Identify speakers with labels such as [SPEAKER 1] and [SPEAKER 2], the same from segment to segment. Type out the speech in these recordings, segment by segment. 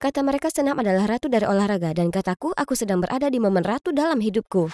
[SPEAKER 1] Kata mereka senam adalah ratu dari olahraga dan kataku aku sedang berada di momen ratu dalam hidupku.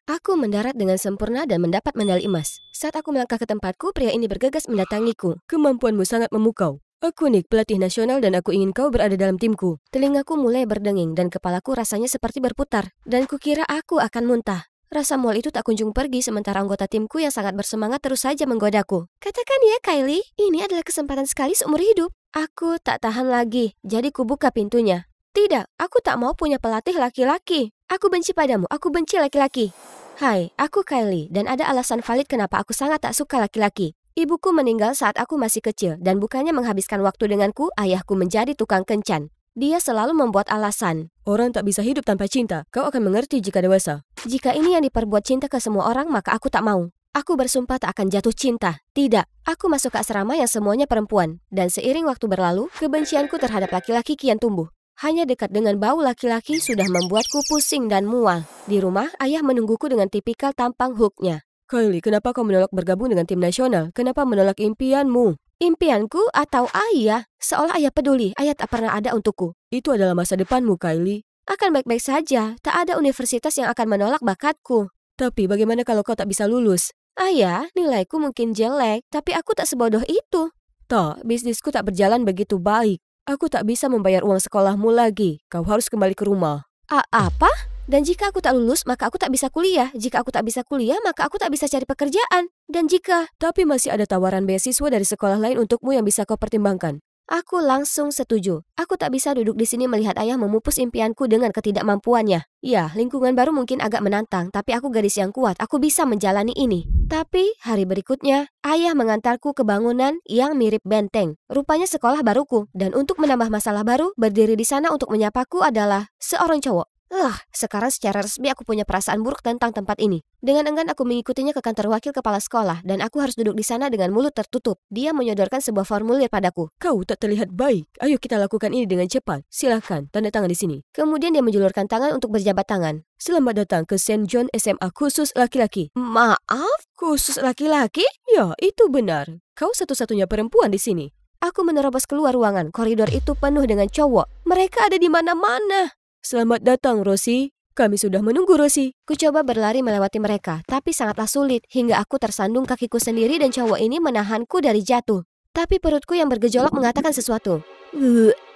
[SPEAKER 1] Aku mendarat dengan sempurna dan mendapat medali emas. Saat aku melangkah ke tempatku, pria ini bergegas mendatangiku. Kemampuanmu sangat memukau. Aku Nick, pelatih nasional dan aku ingin kau berada dalam timku. Telingaku mulai berdenging dan kepalaku rasanya seperti berputar. Dan kukira aku akan muntah. Rasa mual itu tak kunjung pergi sementara anggota timku yang sangat bersemangat terus saja menggodaku. Katakan ya Kylie, ini adalah kesempatan sekali seumur hidup. Aku tak tahan lagi, jadi kubuka pintunya. Tidak, aku tak mau punya pelatih laki-laki. Aku benci padamu, aku benci laki-laki. Hai, aku Kylie dan ada alasan valid kenapa aku sangat tak suka laki-laki. Ibuku meninggal saat aku masih kecil dan bukannya menghabiskan waktu denganku, ayahku menjadi tukang kencan. Dia selalu membuat alasan. Orang tak bisa hidup tanpa cinta, kau akan mengerti jika dewasa. Jika ini yang diperbuat cinta ke semua orang, maka aku tak mau. Aku bersumpah tak akan jatuh cinta. Tidak, aku masuk ke asrama yang semuanya perempuan. Dan seiring waktu berlalu, kebencianku terhadap laki-laki kian tumbuh. Hanya dekat dengan bau laki-laki sudah membuatku pusing dan mual. Di rumah, ayah menungguku dengan tipikal tampang hooknya. Kylie, kenapa kau menolak bergabung dengan tim nasional? Kenapa menolak impianmu? Impianku atau ayah? Seolah ayah peduli, ayah tak pernah ada untukku. Itu adalah masa depanmu, Kylie. Akan baik-baik saja, tak ada universitas yang akan menolak bakatku. Tapi bagaimana kalau kau tak bisa lulus? Ayah, nilaiku mungkin jelek, tapi aku tak sebodoh itu. Tak, bisnisku tak berjalan begitu baik. Aku tak bisa membayar uang sekolahmu lagi. Kau harus kembali ke rumah. Apa? Dan jika aku tak lulus, maka aku tak bisa kuliah. Jika aku tak bisa kuliah, maka aku tak bisa cari pekerjaan. Dan jika... Tapi masih ada tawaran beasiswa dari sekolah lain untukmu yang bisa kau pertimbangkan. Aku langsung setuju. Aku tak bisa duduk di sini melihat ayah memupus impianku dengan ketidakmampuannya. Ya, lingkungan baru mungkin agak menantang, tapi aku gadis yang kuat. Aku bisa menjalani ini. Tapi, hari berikutnya, ayah mengantarku ke bangunan yang mirip benteng. Rupanya sekolah baruku. Dan untuk menambah masalah baru, berdiri di sana untuk menyapaku adalah seorang cowok. Sekarang secara resmi aku punya perasaan buruk tentang tempat ini. Dengan enggan aku mengikutinya ke kantor wakil kepala sekolah dan aku harus duduk di sana dengan mulut tertutup. Dia menyodorkan sebuah formulir padaku. Kau tak terlihat baik. Ayo kita lakukan ini dengan cepat. Silakan, tanda tangan di sini. Kemudian dia menjulurkan tangan untuk berjabat tangan. Selamat datang ke St. John SMA khusus laki-laki. Maaf, khusus laki-laki? Ya, itu benar. Kau satu-satunya perempuan di sini. Aku menerobos keluar ruangan. Koridor itu penuh dengan cowok. Mereka ada di mana-mana. Selamat datang, Rosie. Kami sudah menunggu, Rosie. Ku coba berlari melewati mereka, tapi sangatlah sulit hingga aku tersandung kakiku sendiri dan cowok ini menahanku dari jatuh. Tapi perutku yang bergejolak mengatakan sesuatu.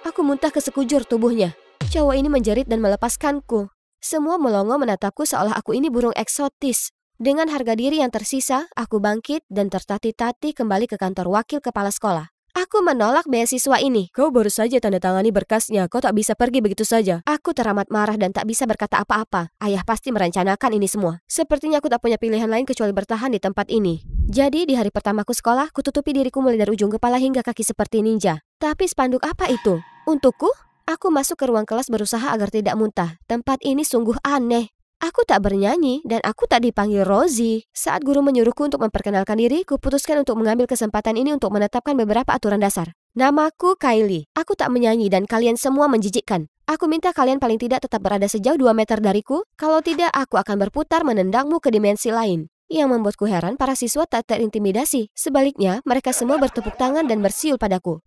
[SPEAKER 1] Aku muntah ke sekujur tubuhnya. Cowok ini menjerit dan melepaskanku. Semua melongo menatapku seolah aku ini burung eksotis. Dengan harga diri yang tersisa, aku bangkit dan tertatih-tatih kembali ke kantor wakil kepala sekolah. Aku menolak beasiswa ini. Kau baru saja tanda tangani berkasnya, kau tak bisa pergi begitu saja. Aku teramat marah dan tak bisa berkata apa-apa. Ayah pasti merencanakan ini semua. Sepertinya aku tak punya pilihan lain kecuali bertahan di tempat ini. Jadi di hari pertamaku sekolah, kututupi diriku mulai dari ujung kepala hingga kaki seperti ninja. Tapi spanduk apa itu? Untukku? Aku masuk ke ruang kelas berusaha agar tidak muntah. Tempat ini sungguh aneh. Aku tak bernyanyi dan aku tak dipanggil Rosie. Saat guru menyuruhku untuk memperkenalkan diri, kuputuskan untuk mengambil kesempatan ini untuk menetapkan beberapa aturan dasar. Namaku Kylie. Aku tak menyanyi dan kalian semua menjijikkan. Aku minta kalian paling tidak tetap berada sejauh 2 meter dariku. Kalau tidak, aku akan berputar menendangmu ke dimensi lain. Yang membuatku heran, para siswa tak terintimidasi. Sebaliknya, mereka semua bertepuk tangan dan bersiul padaku.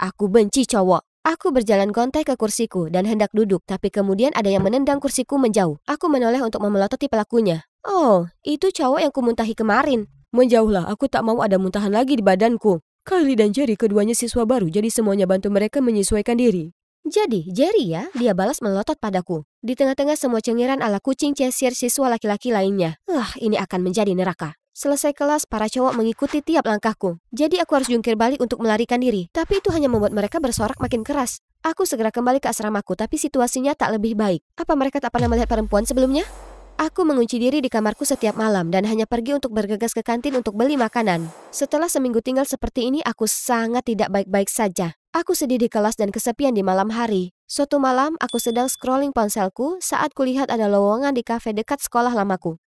[SPEAKER 1] Aku benci cowok. Aku berjalan gontai ke kursiku dan hendak duduk, tapi kemudian ada yang menendang kursiku menjauh. Aku menoleh untuk memelototi pelakunya. Oh, itu cowok yang kumuntahi kemarin. Menjauhlah, aku tak mau ada muntahan lagi di badanku. Kylie dan Jerry keduanya siswa baru, jadi semuanya bantu mereka menyesuaikan diri. Jadi, Jerry ya, dia balas melotot padaku. Di tengah-tengah semua cengiran ala kucing Cheshire siswa laki-laki lainnya. Ini akan menjadi neraka. Selesai kelas, para cowok mengikuti tiap langkahku. Jadi aku harus jungkir balik untuk melarikan diri. Tapi itu hanya membuat mereka bersorak makin keras. Aku segera kembali ke asramaku, tapi situasinya tak lebih baik. Apa mereka tak pernah melihat perempuan sebelumnya? Aku mengunci diri di kamarku setiap malam dan hanya pergi untuk bergegas ke kantin untuk beli makanan. Setelah seminggu tinggal seperti ini, aku sangat tidak baik-baik saja. Aku sedih di kelas dan kesepian di malam hari. Suatu malam, aku sedang scrolling ponselku saat kulihat ada lowongan di kafe dekat sekolah lamaku.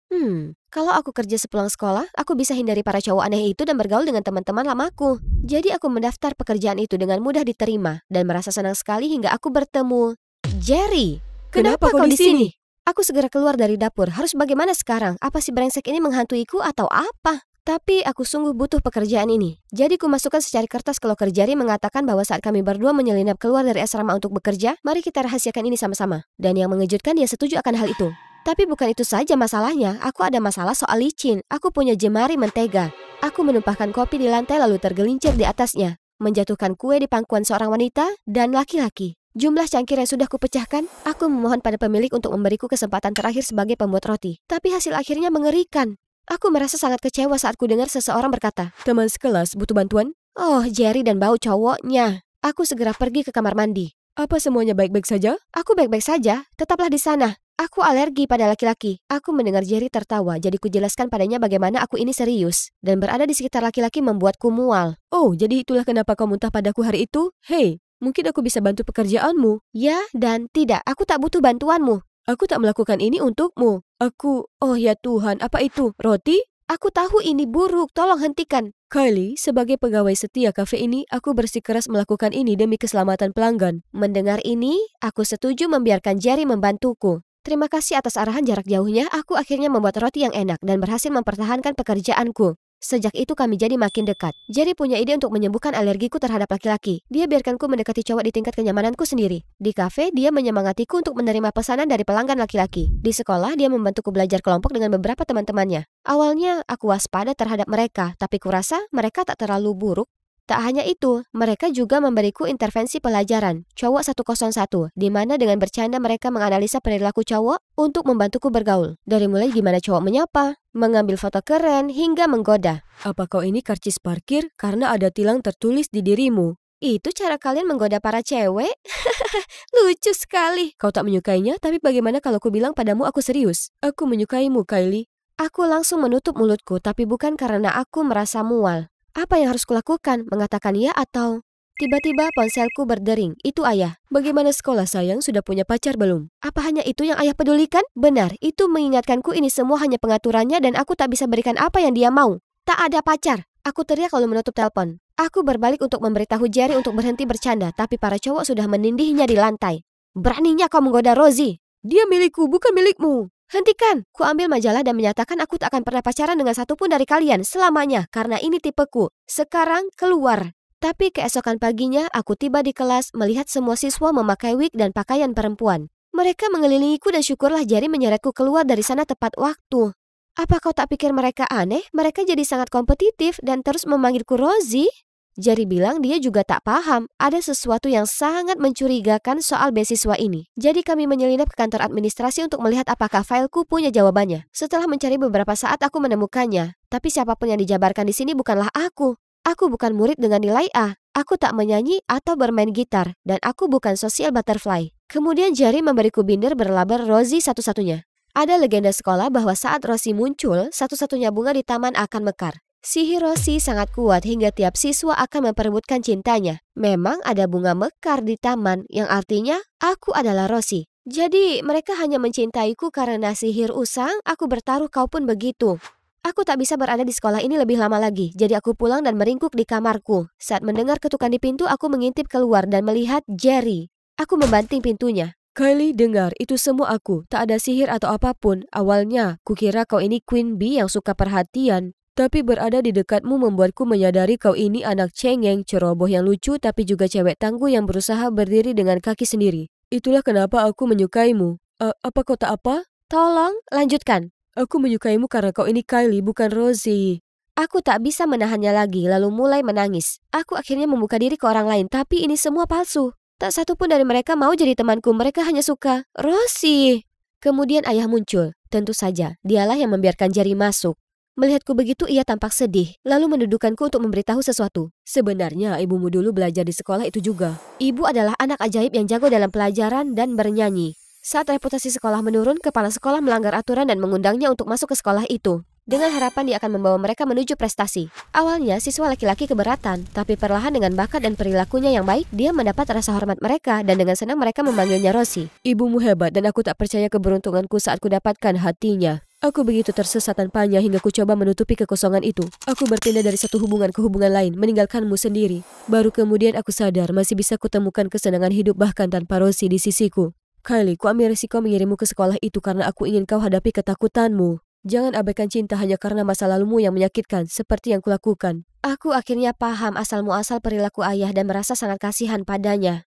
[SPEAKER 1] Kalau aku kerja sepulang sekolah, aku bisa hindari para cowok aneh itu dan bergaul dengan teman-teman lamaku. Jadi aku mendaftar pekerjaan itu dengan mudah diterima dan merasa senang sekali hingga aku bertemu Jerry. Kenapa kau di sini? Aku segera keluar dari dapur. Harus bagaimana sekarang? Apa si brengsek ini menghantuiku atau apa? Tapi aku sungguh butuh pekerjaan ini. Jadi ku masukkan secari kertas ke loker Jerry mengatakan bahwa saat kami berdua menyelinap keluar dari asrama untuk bekerja, mari kita rahasiakan ini sama-sama. Dan yang mengejutkan dia setuju akan hal itu. Tapi bukan itu saja masalahnya, aku ada masalah soal licin. Aku punya jemari mentega. Aku menumpahkan kopi di lantai lalu tergelincir di atasnya, menjatuhkan kue di pangkuan seorang wanita dan laki-laki. Jumlah cangkir yang sudah kupecahkan, aku memohon pada pemilik untuk memberiku kesempatan terakhir sebagai pembuat roti. Tapi hasil akhirnya mengerikan. Aku merasa sangat kecewa saat ku dengar seseorang berkata, "Teman sekelas butuh bantuan?" Oh, Jerry dan bau cowoknya. Aku segera pergi ke kamar mandi. "Apa semuanya baik-baik saja?" "Aku baik-baik saja, tetaplah di sana. Aku alergi pada laki-laki." Aku mendengar Jerry tertawa, jadi ku jelaskan padanya bagaimana aku ini serius. Dan berada di sekitar laki-laki membuatku mual. "Oh, jadi itulah kenapa kau muntah padaku hari itu? Hei, mungkin aku bisa bantu pekerjaanmu." "Ya dan tidak, aku tak butuh bantuanmu. Aku tak melakukan ini untukmu. Oh ya Tuhan, apa itu? Roti? Aku tahu ini buruk, tolong hentikan." "Kylie, sebagai pegawai setia kafe ini, aku bersikeras melakukan ini demi keselamatan pelanggan." Mendengar ini, aku setuju membiarkan Jerry membantuku. Terima kasih atas arahan jarak jauhnya, aku akhirnya membuat roti yang enak dan berhasil mempertahankan pekerjaanku. Sejak itu kami jadi makin dekat. Jerry punya ide untuk menyembuhkan alergiku terhadap laki-laki. Dia biarkanku mendekati cowok di tingkat kenyamananku sendiri. Di kafe, dia menyemangatiku untuk menerima pesanan dari pelanggan laki-laki. Di sekolah, dia membantuku belajar kelompok dengan beberapa teman-temannya. Awalnya, aku waspada terhadap mereka, tapi kurasa mereka tak terlalu buruk. Tak hanya itu, mereka juga memberiku intervensi pelajaran, cowok 101, di mana dengan bercanda mereka menganalisa perilaku cowok untuk membantuku bergaul. Dari mulai gimana cowok menyapa, mengambil foto keren, hingga menggoda. "Apa kau ini karcis parkir karena ada tilang tertulis di dirimu?" "Itu cara kalian menggoda para cewek?" Lucu sekali. "Kau tak menyukainya, tapi bagaimana kalau ku bilang padamu aku serius?" "Aku menyukaimu, Kylie." Aku langsung menutup mulutku, tapi bukan karena aku merasa mual. Apa yang harus kulakukan? Mengatakan ya atau... Tiba-tiba ponselku berdering. Itu ayah. "Bagaimana sekolah sayang? Sudah punya pacar belum?" "Apa hanya itu yang ayah pedulikan?" "Benar, itu mengingatkanku ini semua hanya pengaturannya dan aku tak bisa berikan apa yang dia mau." "Tak ada pacar." Aku teriak lalu menutup telepon. Aku berbalik untuk memberitahu Jerry untuk berhenti bercanda, tapi para cowok sudah menindihnya di lantai. "Beraninya kau menggoda Rosie?" "Dia milikku, bukan milikmu." "Hentikan!" Ku ambil majalah dan menyatakan aku tak akan pernah pacaran dengan satupun dari kalian selamanya karena ini tipeku. Sekarang keluar. Tapi keesokan paginya aku tiba di kelas melihat semua siswa memakai wig dan pakaian perempuan. Mereka mengelilingiku dan syukurlah Jerry menyeretku keluar dari sana tepat waktu. Apa kau tak pikir mereka aneh? Mereka jadi sangat kompetitif dan terus memanggilku Rosie. Jerry bilang dia juga tak paham, ada sesuatu yang sangat mencurigakan soal beasiswa ini. Jadi kami menyelinap ke kantor administrasi untuk melihat apakah fileku punya jawabannya. Setelah mencari beberapa saat aku menemukannya. Tapi siapapun yang dijabarkan di sini bukanlah aku. Aku bukan murid dengan nilai A. Aku tak menyanyi atau bermain gitar. Dan aku bukan social butterfly. Kemudian Jerry memberiku binder berlabel Rosie satu-satunya. Ada legenda sekolah bahwa saat Rosie muncul, satu-satunya bunga di taman akan mekar. Sihir Rosie sangat kuat hingga tiap siswa akan memperebutkan cintanya. Memang ada bunga mekar di taman yang artinya aku adalah Rosie. Jadi mereka hanya mencintaiku karena sihir usang, aku bertaruh kau pun begitu. Aku tak bisa berada di sekolah ini lebih lama lagi, jadi aku pulang dan meringkuk di kamarku. Saat mendengar ketukan di pintu, aku mengintip keluar dan melihat Jerry. Aku membanting pintunya. "Kylie, dengar, itu semua aku. Tak ada sihir atau apapun. Awalnya, kukira kau ini Queen Bee yang suka perhatian. Tapi berada di dekatmu membuatku menyadari kau ini anak cengeng, ceroboh yang lucu tapi juga cewek tangguh yang berusaha berdiri dengan kaki sendiri. Itulah kenapa aku menyukaimu." Apa kau tak apa?" "Tolong, lanjutkan." "Aku menyukaimu karena kau ini Kylie, bukan Rosie." Aku tak bisa menahannya lagi, lalu mulai menangis. Aku akhirnya membuka diri ke orang lain, tapi ini semua palsu. Tak satu pun dari mereka mau jadi temanku, mereka hanya suka Rosie. Kemudian ayah muncul. Tentu saja, dialah yang membiarkan Jerry masuk. Melihatku begitu, ia tampak sedih, lalu mendudukanku untuk memberitahu sesuatu. "Sebenarnya ibumu dulu belajar di sekolah itu juga." Ibu adalah anak ajaib yang jago dalam pelajaran dan bernyanyi. Saat reputasi sekolah menurun, kepala sekolah melanggar aturan dan mengundangnya untuk masuk ke sekolah itu. Dengan harapan dia akan membawa mereka menuju prestasi. Awalnya siswa laki-laki keberatan, tapi perlahan dengan bakat dan perilakunya yang baik, dia mendapat rasa hormat mereka dan dengan senang mereka memanggilnya Rosie. "Ibumu hebat dan aku tak percaya keberuntunganku saat kudapatkan hatinya. Aku begitu tersesat tanpanya hingga ku coba menutupi kekosongan itu. Aku berpindah dari satu hubungan ke hubungan lain, meninggalkanmu sendiri. Baru kemudian aku sadar masih bisa kutemukan kesenangan hidup bahkan tanpa Rosie di sisiku. Kylie, ku ambil risiko mengirimmu ke sekolah itu karena aku ingin kau hadapi ketakutanmu." Jangan abaikan cinta hanya karena masa lalumu yang menyakitkan, seperti yang kulakukan. Aku akhirnya paham asal-muasal perilaku ayah dan merasa sangat kasihan padanya.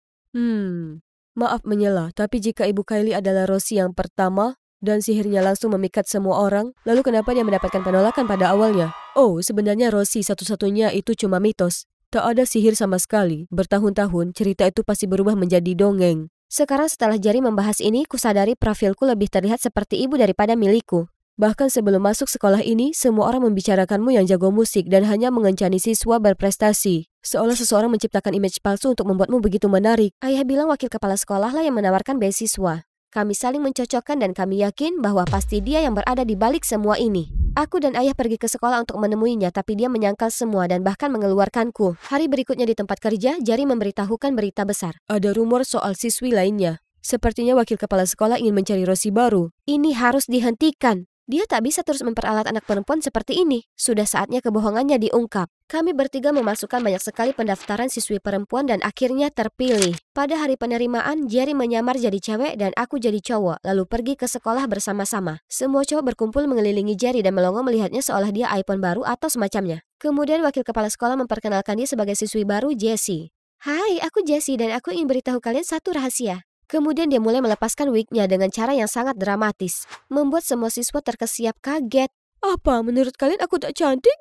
[SPEAKER 1] Maaf menyela, tapi jika Ibu Kylie adalah Rosie yang pertama, dan sihirnya langsung memikat semua orang, lalu kenapa dia mendapatkan penolakan pada awalnya? Oh, sebenarnya Rosie satu-satunya itu cuma mitos. Tak ada sihir sama sekali. Bertahun-tahun, cerita itu pasti berubah menjadi dongeng. Sekarang setelah Jerry membahas ini, kusadari profilku lebih terlihat seperti ibu daripada milikku. Bahkan sebelum masuk sekolah ini, semua orang membicarakanmu yang jago musik dan hanya mengencani siswa berprestasi. Seolah seseorang menciptakan image palsu untuk membuatmu begitu menarik. Ayah bilang wakil kepala sekolah lah yang menawarkan beasiswa. Kami saling mencocokkan dan kami yakin bahwa pasti dia yang berada di balik semua ini. Aku dan ayah pergi ke sekolah untuk menemuinya, tapi dia menyangkal semua dan bahkan mengeluarkanku. Hari berikutnya di tempat kerja, Jerry memberitahukan berita besar. Ada rumor soal siswi lainnya. Sepertinya wakil kepala sekolah ingin mencari Rosie baru. Ini harus dihentikan. Dia tak bisa terus memperalat anak perempuan seperti ini. Sudah saatnya kebohongannya diungkap. Kami bertiga memasukkan banyak sekali pendaftaran siswi perempuan dan akhirnya terpilih. Pada hari penerimaan, Jerry menyamar jadi cewek dan aku jadi cowok, lalu pergi ke sekolah bersama-sama. Semua cowok berkumpul mengelilingi Jerry dan melongo melihatnya seolah dia iPhone baru atau semacamnya. Kemudian wakil kepala sekolah memperkenalkan dia sebagai siswi baru, Jessie. Hai, aku Jessie dan aku ingin beritahu kalian satu rahasia. Kemudian dia mulai melepaskan wignya dengan cara yang sangat dramatis, membuat semua siswa terkesiap kaget. Apa, menurut kalian aku tak cantik?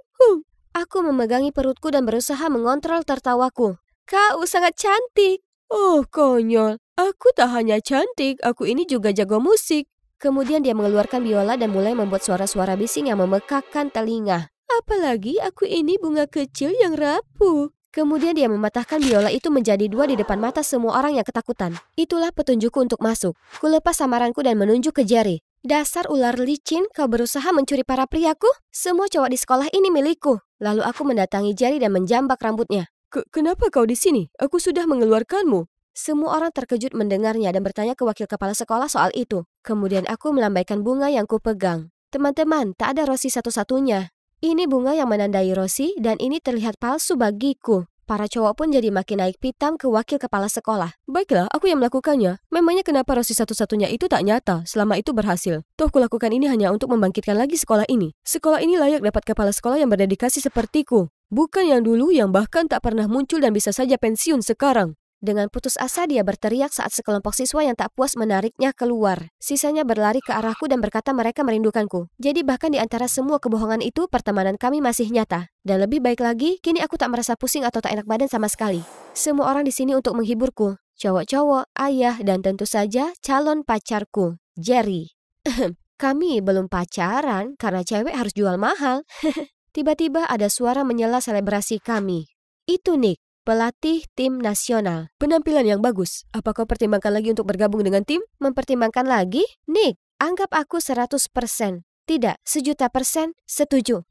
[SPEAKER 1] Aku memegangi perutku dan berusaha mengontrol tertawaku. Kau sangat cantik. Oh, konyol. Aku tak hanya cantik, aku ini juga jago musik. Kemudian dia mengeluarkan biola dan mulai membuat suara-suara bising yang memekakkan telinga. Apalagi aku ini bunga kecil yang rapuh. Kemudian dia mematahkan biola itu menjadi dua di depan mata semua orang yang ketakutan. Itulah petunjukku untuk masuk. Kulepas samaranku dan menunjuk ke Jerry. Dasar ular licin, kau berusaha mencuri para priaku? Semua cowok di sekolah ini milikku. Lalu aku mendatangi Jerry dan menjambak rambutnya. Kenapa kau di sini? Aku sudah mengeluarkanmu. Semua orang terkejut mendengarnya dan bertanya ke wakil kepala sekolah soal itu. Kemudian aku melambaikan bunga yang kupegang. Teman-teman, tak ada Rosie satu-satunya. Ini bunga yang menandai Rosie dan ini terlihat palsu bagiku. Para cowok pun jadi makin naik pitam ke wakil kepala sekolah. Baiklah, aku yang melakukannya. Memangnya kenapa Rosie satu-satunya itu tak nyata selama itu berhasil? Toh kulakukan ini hanya untuk membangkitkan lagi sekolah ini. Sekolah ini layak dapat kepala sekolah yang berdedikasi sepertiku. Bukan yang dulu yang bahkan tak pernah muncul dan bisa saja pensiun sekarang. Dengan putus asa dia berteriak saat sekelompok siswa yang tak puas menariknya keluar. Sisanya berlari ke arahku dan berkata mereka merindukanku. Jadi bahkan di antara semua kebohongan itu, pertemanan kami masih nyata. Dan lebih baik lagi, kini aku tak merasa pusing atau tak enak badan sama sekali. Semua orang di sini untuk menghiburku. Cowok-cowok, ayah, dan tentu saja calon pacarku, Jerry. Kami belum pacaran karena cewek harus jual mahal. Tiba-tiba ada suara menyela selebrasi kami. Itu Nick, pelatih tim nasional. Penampilan yang bagus. Apa kau pertimbangkan lagi untuk bergabung dengan tim? Mempertimbangkan lagi? Nick, anggap aku 100%. Tidak, 1.000.000% setuju.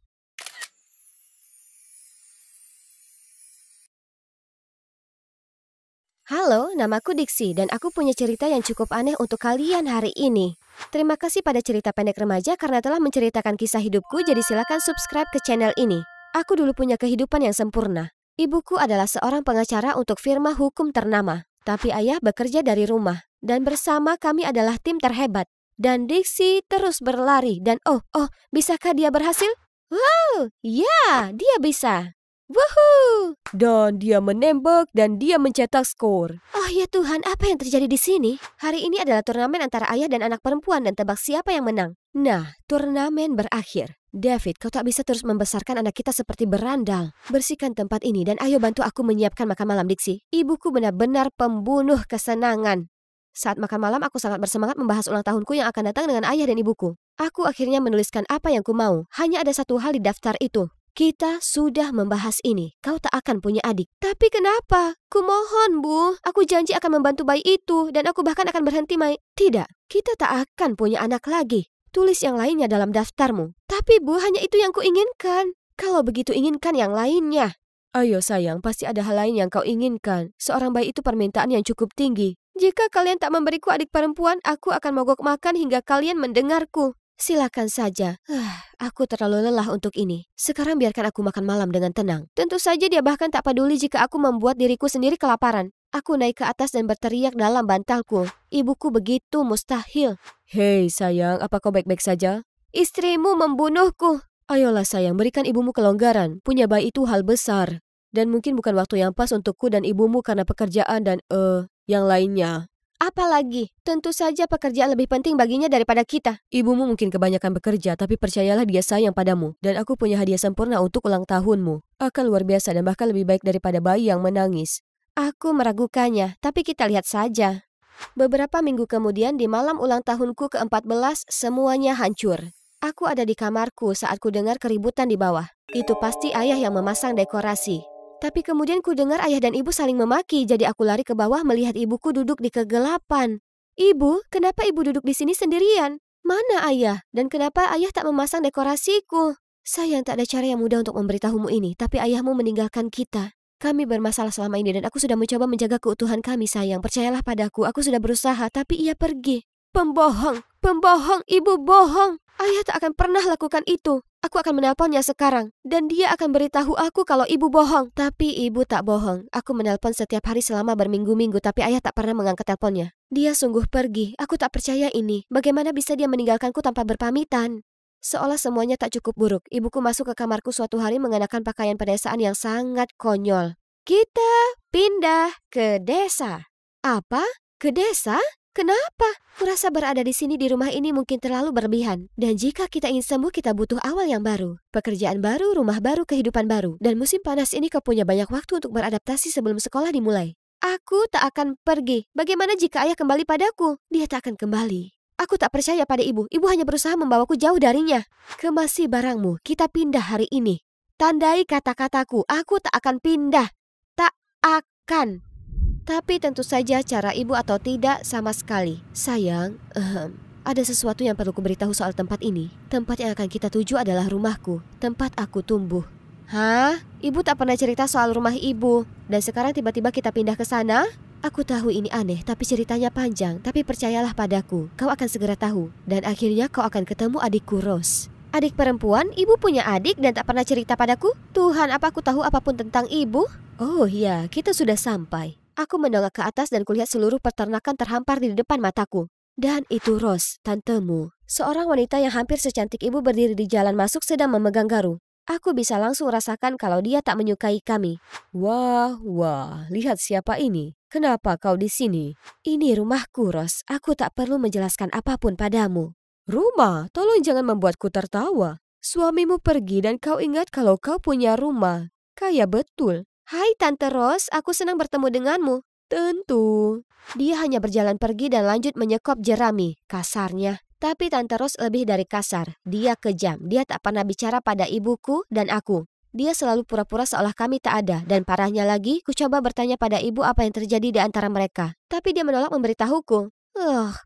[SPEAKER 1] Halo, namaku Dixie dan aku punya cerita yang cukup aneh untuk kalian hari ini. Terima kasih pada cerita pendek remaja karena telah menceritakan kisah hidupku, jadi silakan subscribe ke channel ini. Aku dulu punya kehidupan yang sempurna. Ibuku adalah seorang pengacara untuk firma hukum ternama, tapi ayah bekerja dari rumah. Dan bersama kami adalah tim terhebat. Dan Dixie terus berlari dan bisakah dia berhasil? Wow, ya, dia bisa. Woohoo! Dan dia menembak dan dia mencetak skor. Oh ya Tuhan, apa yang terjadi di sini? Hari ini adalah turnamen antara ayah dan anak perempuan dan tebak siapa yang menang. Nah, turnamen berakhir. David, kau tak bisa terus membesarkan anak kita seperti berandal. Bersihkan tempat ini dan ayo bantu aku menyiapkan makan malam, Dixie. Ibuku benar-benar pembunuh kesenangan. Saat makan malam, aku sangat bersemangat membahas ulang tahunku yang akan datang dengan ayah dan ibuku. Aku akhirnya menuliskan apa yang ku mau. Hanya ada satu hal di daftar itu. Kita sudah membahas ini. Kau tak akan punya adik. Tapi kenapa? Kumohon, Bu. Aku janji akan membantu bayi itu dan aku bahkan akan berhenti Tidak, kita tak akan punya anak lagi. Tulis yang lainnya dalam daftarmu. Tapi Bu, hanya itu yang kuinginkan. Kalau begitu inginkan yang lainnya. Ayo sayang, pasti ada hal lain yang kau inginkan. Seorang bayi itu permintaan yang cukup tinggi. Jika kalian tak memberiku adik perempuan, aku akan mogok makan hingga kalian mendengarku. Silakan saja. Aku terlalu lelah untuk ini. Sekarang biarkan aku makan malam dengan tenang. Tentu saja dia bahkan tak peduli jika aku membuat diriku sendiri kelaparan. Aku naik ke atas dan berteriak dalam bantalku. Ibuku begitu mustahil. Hei sayang, apa kau baik-baik saja? Istrimu membunuhku. Ayolah sayang, berikan ibumu kelonggaran. Punya bayi itu hal besar. Dan mungkin bukan waktu yang pas untukku dan ibumu karena pekerjaan dan yang lainnya. Apalagi, tentu saja pekerjaan lebih penting baginya daripada kita. Ibumu mungkin kebanyakan bekerja, tapi percayalah dia sayang padamu. Dan aku punya hadiah sempurna untuk ulang tahunmu. Akan luar biasa dan bahkan lebih baik daripada bayi yang menangis. Aku meragukannya, tapi kita lihat saja. Beberapa minggu kemudian di malam ulang tahunku ke-14, semuanya hancur. Aku ada di kamarku saat ku dengar keributan di bawah. Itu pasti ayah yang memasang dekorasi. Tapi kemudian ku dengar ayah dan ibu saling memaki, jadi aku lari ke bawah melihat ibuku duduk di kegelapan. Ibu, kenapa ibu duduk di sini sendirian? Mana ayah? Dan kenapa ayah tak memasang dekorasiku? Sayang, tak ada cara yang mudah untuk memberitahumu ini, tapi ayahmu meninggalkan kita. Kami bermasalah selama ini dan aku sudah mencoba menjaga keutuhan kami, sayang. Percayalah padaku, aku sudah berusaha, tapi ia pergi. Pembohong, pembohong, ibu bohong. Ayah tak akan pernah lakukan itu. Aku akan menelponnya sekarang. Dan dia akan beritahu aku kalau ibu bohong. Tapi ibu tak bohong. Aku menelpon setiap hari selama berminggu-minggu, tapi ayah tak pernah mengangkat teleponnya. Dia sungguh pergi. Aku tak percaya ini. Bagaimana bisa dia meninggalkanku tanpa berpamitan? Seolah semuanya tak cukup buruk, ibuku masuk ke kamarku suatu hari mengenakan pakaian pedesaan yang sangat konyol. Kita pindah ke desa. Apa? Ke desa? Kenapa? Kurasa berada di sini di rumah ini mungkin terlalu berlebihan. Dan jika kita ingin sembuh, kita butuh awal yang baru. Pekerjaan baru, rumah baru, kehidupan baru. Dan musim panas ini kau punya banyak waktu untuk beradaptasi sebelum sekolah dimulai. Aku tak akan pergi. Bagaimana jika ayah kembali padaku? Dia tak akan kembali. Aku tak percaya pada ibu. Ibu hanya berusaha membawaku jauh darinya. Kemasi barangmu, kita pindah hari ini. Tandai kata-kataku, aku tak akan pindah. Tak akan. Tapi tentu saja cara ibu atau tidak sama sekali. Sayang, ada sesuatu yang perlu kuberitahu soal tempat ini. Tempat yang akan kita tuju adalah rumahku. Tempat aku tumbuh. Hah? Ibu tak pernah cerita soal rumah ibu. Dan sekarang tiba-tiba kita pindah ke sana? Aku tahu ini aneh, tapi ceritanya panjang. Tapi percayalah padaku, kau akan segera tahu. Dan akhirnya kau akan ketemu adikku Rose. Adik perempuan? Ibu punya adik dan tak pernah cerita padaku? Tuhan, apa aku tahu apapun tentang ibu? Oh iya, kita sudah sampai. Aku mendongak ke atas dan kulihat seluruh peternakan terhampar di depan mataku. Dan itu Rose, tantemu. Seorang wanita yang hampir secantik ibu berdiri di jalan masuk sedang memegang garu. Aku bisa langsung rasakan kalau dia tak menyukai kami. Wah, lihat siapa ini. Kenapa kau di sini? Ini rumahku, Ros. Aku tak perlu menjelaskan apapun padamu. Rumah? Tolong jangan membuatku tertawa. Suamimu pergi dan kau ingat kalau kau punya rumah. Kaya betul. Hai Tante Ros, aku senang bertemu denganmu. Tentu. Dia hanya berjalan pergi dan lanjut menyekop jerami, kasarnya. Tapi Tante Ros lebih dari kasar. Dia kejam. Dia tak pernah bicara pada ibuku dan aku. Dia selalu pura-pura seolah kami tak ada. Dan parahnya lagi, ku coba bertanya pada ibu apa yang terjadi di antara mereka. Tapi dia menolak memberitahuku.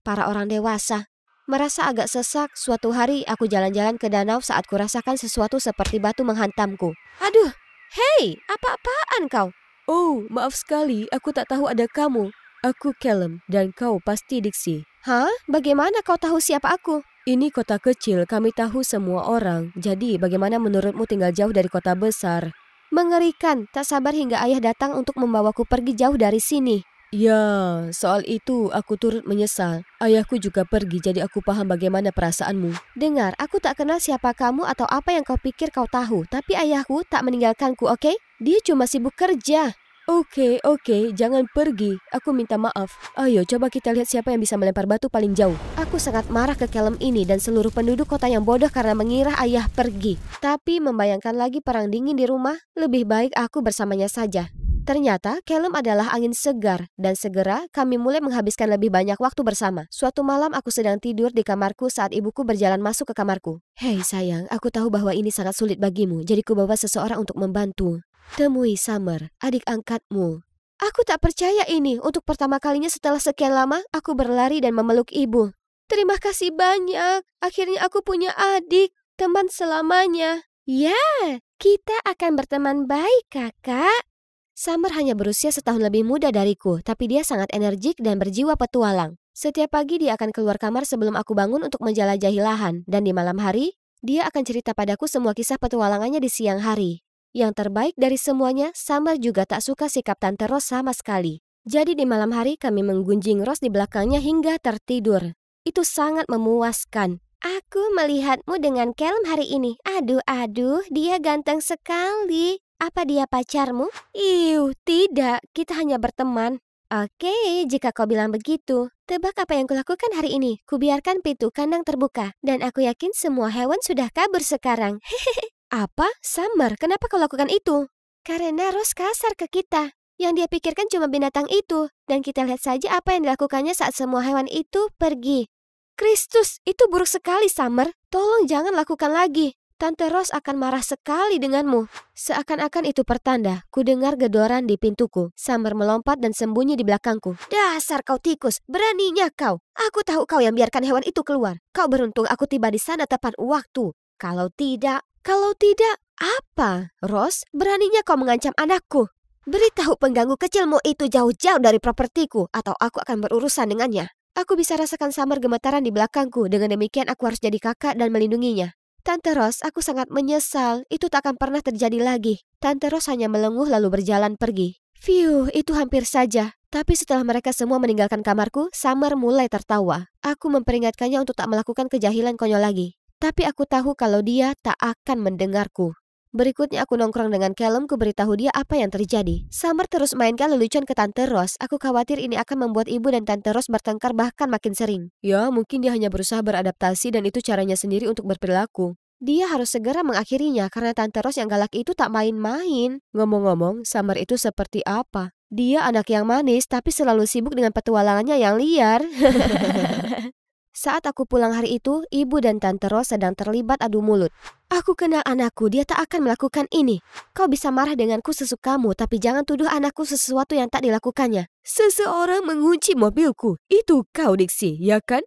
[SPEAKER 1] Para orang dewasa. Merasa agak sesak, suatu hari aku jalan-jalan ke danau saat ku rasakan sesuatu seperti batu menghantamku. Aduh, hei, apa-apaan kau? Oh, maaf sekali, aku tak tahu ada kamu. Aku Callum, dan kau pasti Dixie. Hah? Bagaimana kau tahu siapa aku? Ini kota kecil, kami tahu semua orang. Jadi, bagaimana menurutmu tinggal jauh dari kota besar? Mengerikan, tak sabar hingga ayah datang untuk membawaku pergi jauh dari sini. Ya, soal itu aku turut menyesal. Ayahku juga pergi, jadi aku paham bagaimana perasaanmu. Dengar, aku tak kenal siapa kamu atau apa yang kau pikir kau tahu. Tapi ayahku tak meninggalkanku, oke? Dia cuma sibuk kerja. Oke, jangan pergi. Aku minta maaf. Ayo, coba kita lihat siapa yang bisa melempar batu paling jauh. Aku sangat marah ke Callum ini dan seluruh penduduk kota yang bodoh karena mengira ayah pergi. Tapi membayangkan lagi perang dingin di rumah, lebih baik aku bersamanya saja. Ternyata Callum adalah angin segar dan segera kami mulai menghabiskan lebih banyak waktu bersama. Suatu malam aku sedang tidur di kamarku saat ibuku berjalan masuk ke kamarku. Hei sayang, aku tahu bahwa ini sangat sulit bagimu, jadi ku bawa seseorang untuk membantu. Temui Summer, adik angkatmu. Aku tak percaya ini. Untuk pertama kalinya setelah sekian lama, aku berlari dan memeluk ibu. Terima kasih banyak. Akhirnya aku punya adik, teman selamanya. Ya, kita akan berteman baik, kakak. Summer hanya berusia setahun lebih muda dariku, tapi dia sangat energik dan berjiwa petualang. Setiap pagi dia akan keluar kamar sebelum aku bangun untuk menjelajahi lahan, dan di malam hari, dia akan cerita padaku semua kisah petualangannya di siang hari. Yang terbaik dari semuanya, Summer juga tak suka sikap Tante Rose sama sekali. Jadi di malam hari kami menggunjing Rose di belakangnya hingga tertidur. Itu sangat memuaskan. Aku melihatmu dengan Callum hari ini. Aduh, dia ganteng sekali. Apa dia pacarmu? Tidak. Kita hanya berteman. Oke, jika kau bilang begitu. Tebak apa yang kulakukan hari ini? Kubiarkan pintu kandang terbuka. Dan aku yakin semua hewan sudah kabur sekarang. Apa? Summer, kenapa kau lakukan itu? Karena Rose kasar ke kita. Yang dia pikirkan cuma binatang itu. Dan kita lihat saja apa yang dilakukannya saat semua hewan itu pergi. Kristus, itu buruk sekali, Summer. Tolong jangan lakukan lagi. Tante Rose akan marah sekali denganmu. Seakan-akan itu pertanda. Ku dengar gedoran di pintuku. Summer melompat dan sembunyi di belakangku. Dasar kau tikus, beraninya kau. Aku tahu kau yang biarkan hewan itu keluar. Kau beruntung aku tiba di sana tepat waktu. Kalau tidak, apa? Rose, beraninya kau mengancam anakku. Beritahu pengganggu kecilmu itu jauh-jauh dari propertiku, atau aku akan berurusan dengannya. Aku bisa rasakan Summer gemetaran di belakangku. Dengan demikian aku harus jadi kakak dan melindunginya. Tante Rose, aku sangat menyesal. Itu tak akan pernah terjadi lagi. Tante Rose hanya melenguh lalu berjalan pergi. Phew, itu hampir saja. Tapi setelah mereka semua meninggalkan kamarku, Summer mulai tertawa. Aku memperingatkannya untuk tak melakukan kejahilan konyol lagi. Tapi aku tahu kalau dia tak akan mendengarku. Berikutnya aku nongkrong dengan Callum, ku beritahu dia apa yang terjadi. Summer terus mainkan lelucon ke Tante Rose. Aku khawatir ini akan membuat ibu dan Tante Rose bertengkar bahkan makin sering. Ya, mungkin dia hanya berusaha beradaptasi dan itu caranya sendiri untuk berperilaku. Dia harus segera mengakhirinya karena Tante Rose yang galak itu tak main-main. Ngomong-ngomong, Summer itu seperti apa? Dia anak yang manis tapi selalu sibuk dengan petualangannya yang liar. Saat aku pulang hari itu, ibu dan Tante Rose sedang terlibat adu mulut. Aku kenal anakku, dia tak akan melakukan ini. Kau bisa marah denganku sesukamu, tapi jangan tuduh anakku sesuatu yang tak dilakukannya. Seseorang mengunci mobilku. Itu kau, Dixie, ya kan?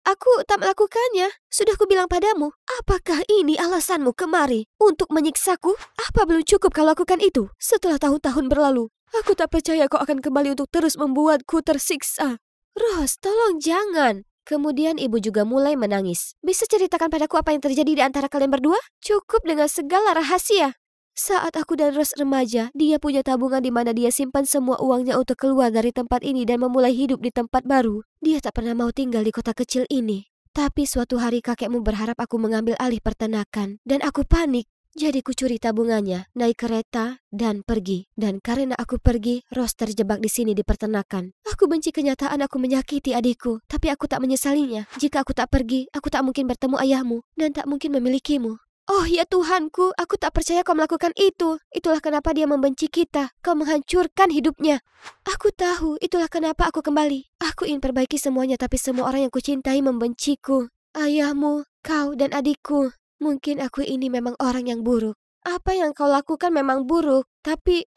[SPEAKER 1] Aku tak melakukannya. Sudah kubilang padamu. Apakah ini alasanmu kemari? Untuk menyiksaku? Apa belum cukup kau lakukan itu? Setelah tahun-tahun berlalu, aku tak percaya kau akan kembali untuk terus membuatku tersiksa. Rose, tolong jangan. Kemudian ibu juga mulai menangis. Bisa ceritakan padaku apa yang terjadi di antara kalian berdua? Cukup dengan segala rahasia. Saat aku dan Rose remaja, dia punya tabungan di mana dia simpan semua uangnya untuk keluar dari tempat ini dan memulai hidup di tempat baru. Dia tak pernah mau tinggal di kota kecil ini. Tapi suatu hari kakekmu berharap aku mengambil alih peternakan. Dan aku panik. Jadi ku curi tabungannya, naik kereta, dan pergi. Dan karena aku pergi, Rose terjebak di sini di peternakan. Aku benci kenyataan aku menyakiti adikku, tapi aku tak menyesalinya. Jika aku tak pergi, aku tak mungkin bertemu ayahmu, dan tak mungkin memilikimu. Oh ya Tuhanku, aku tak percaya kau melakukan itu. Itulah kenapa dia membenci kita. Kau menghancurkan hidupnya. Aku tahu, itulah kenapa aku kembali. Aku ingin perbaiki semuanya, tapi semua orang yang kucintai membenciku. Ayahmu, kau, dan adikku. Mungkin aku ini memang orang yang buruk. Apa yang kau lakukan memang buruk. Tapi,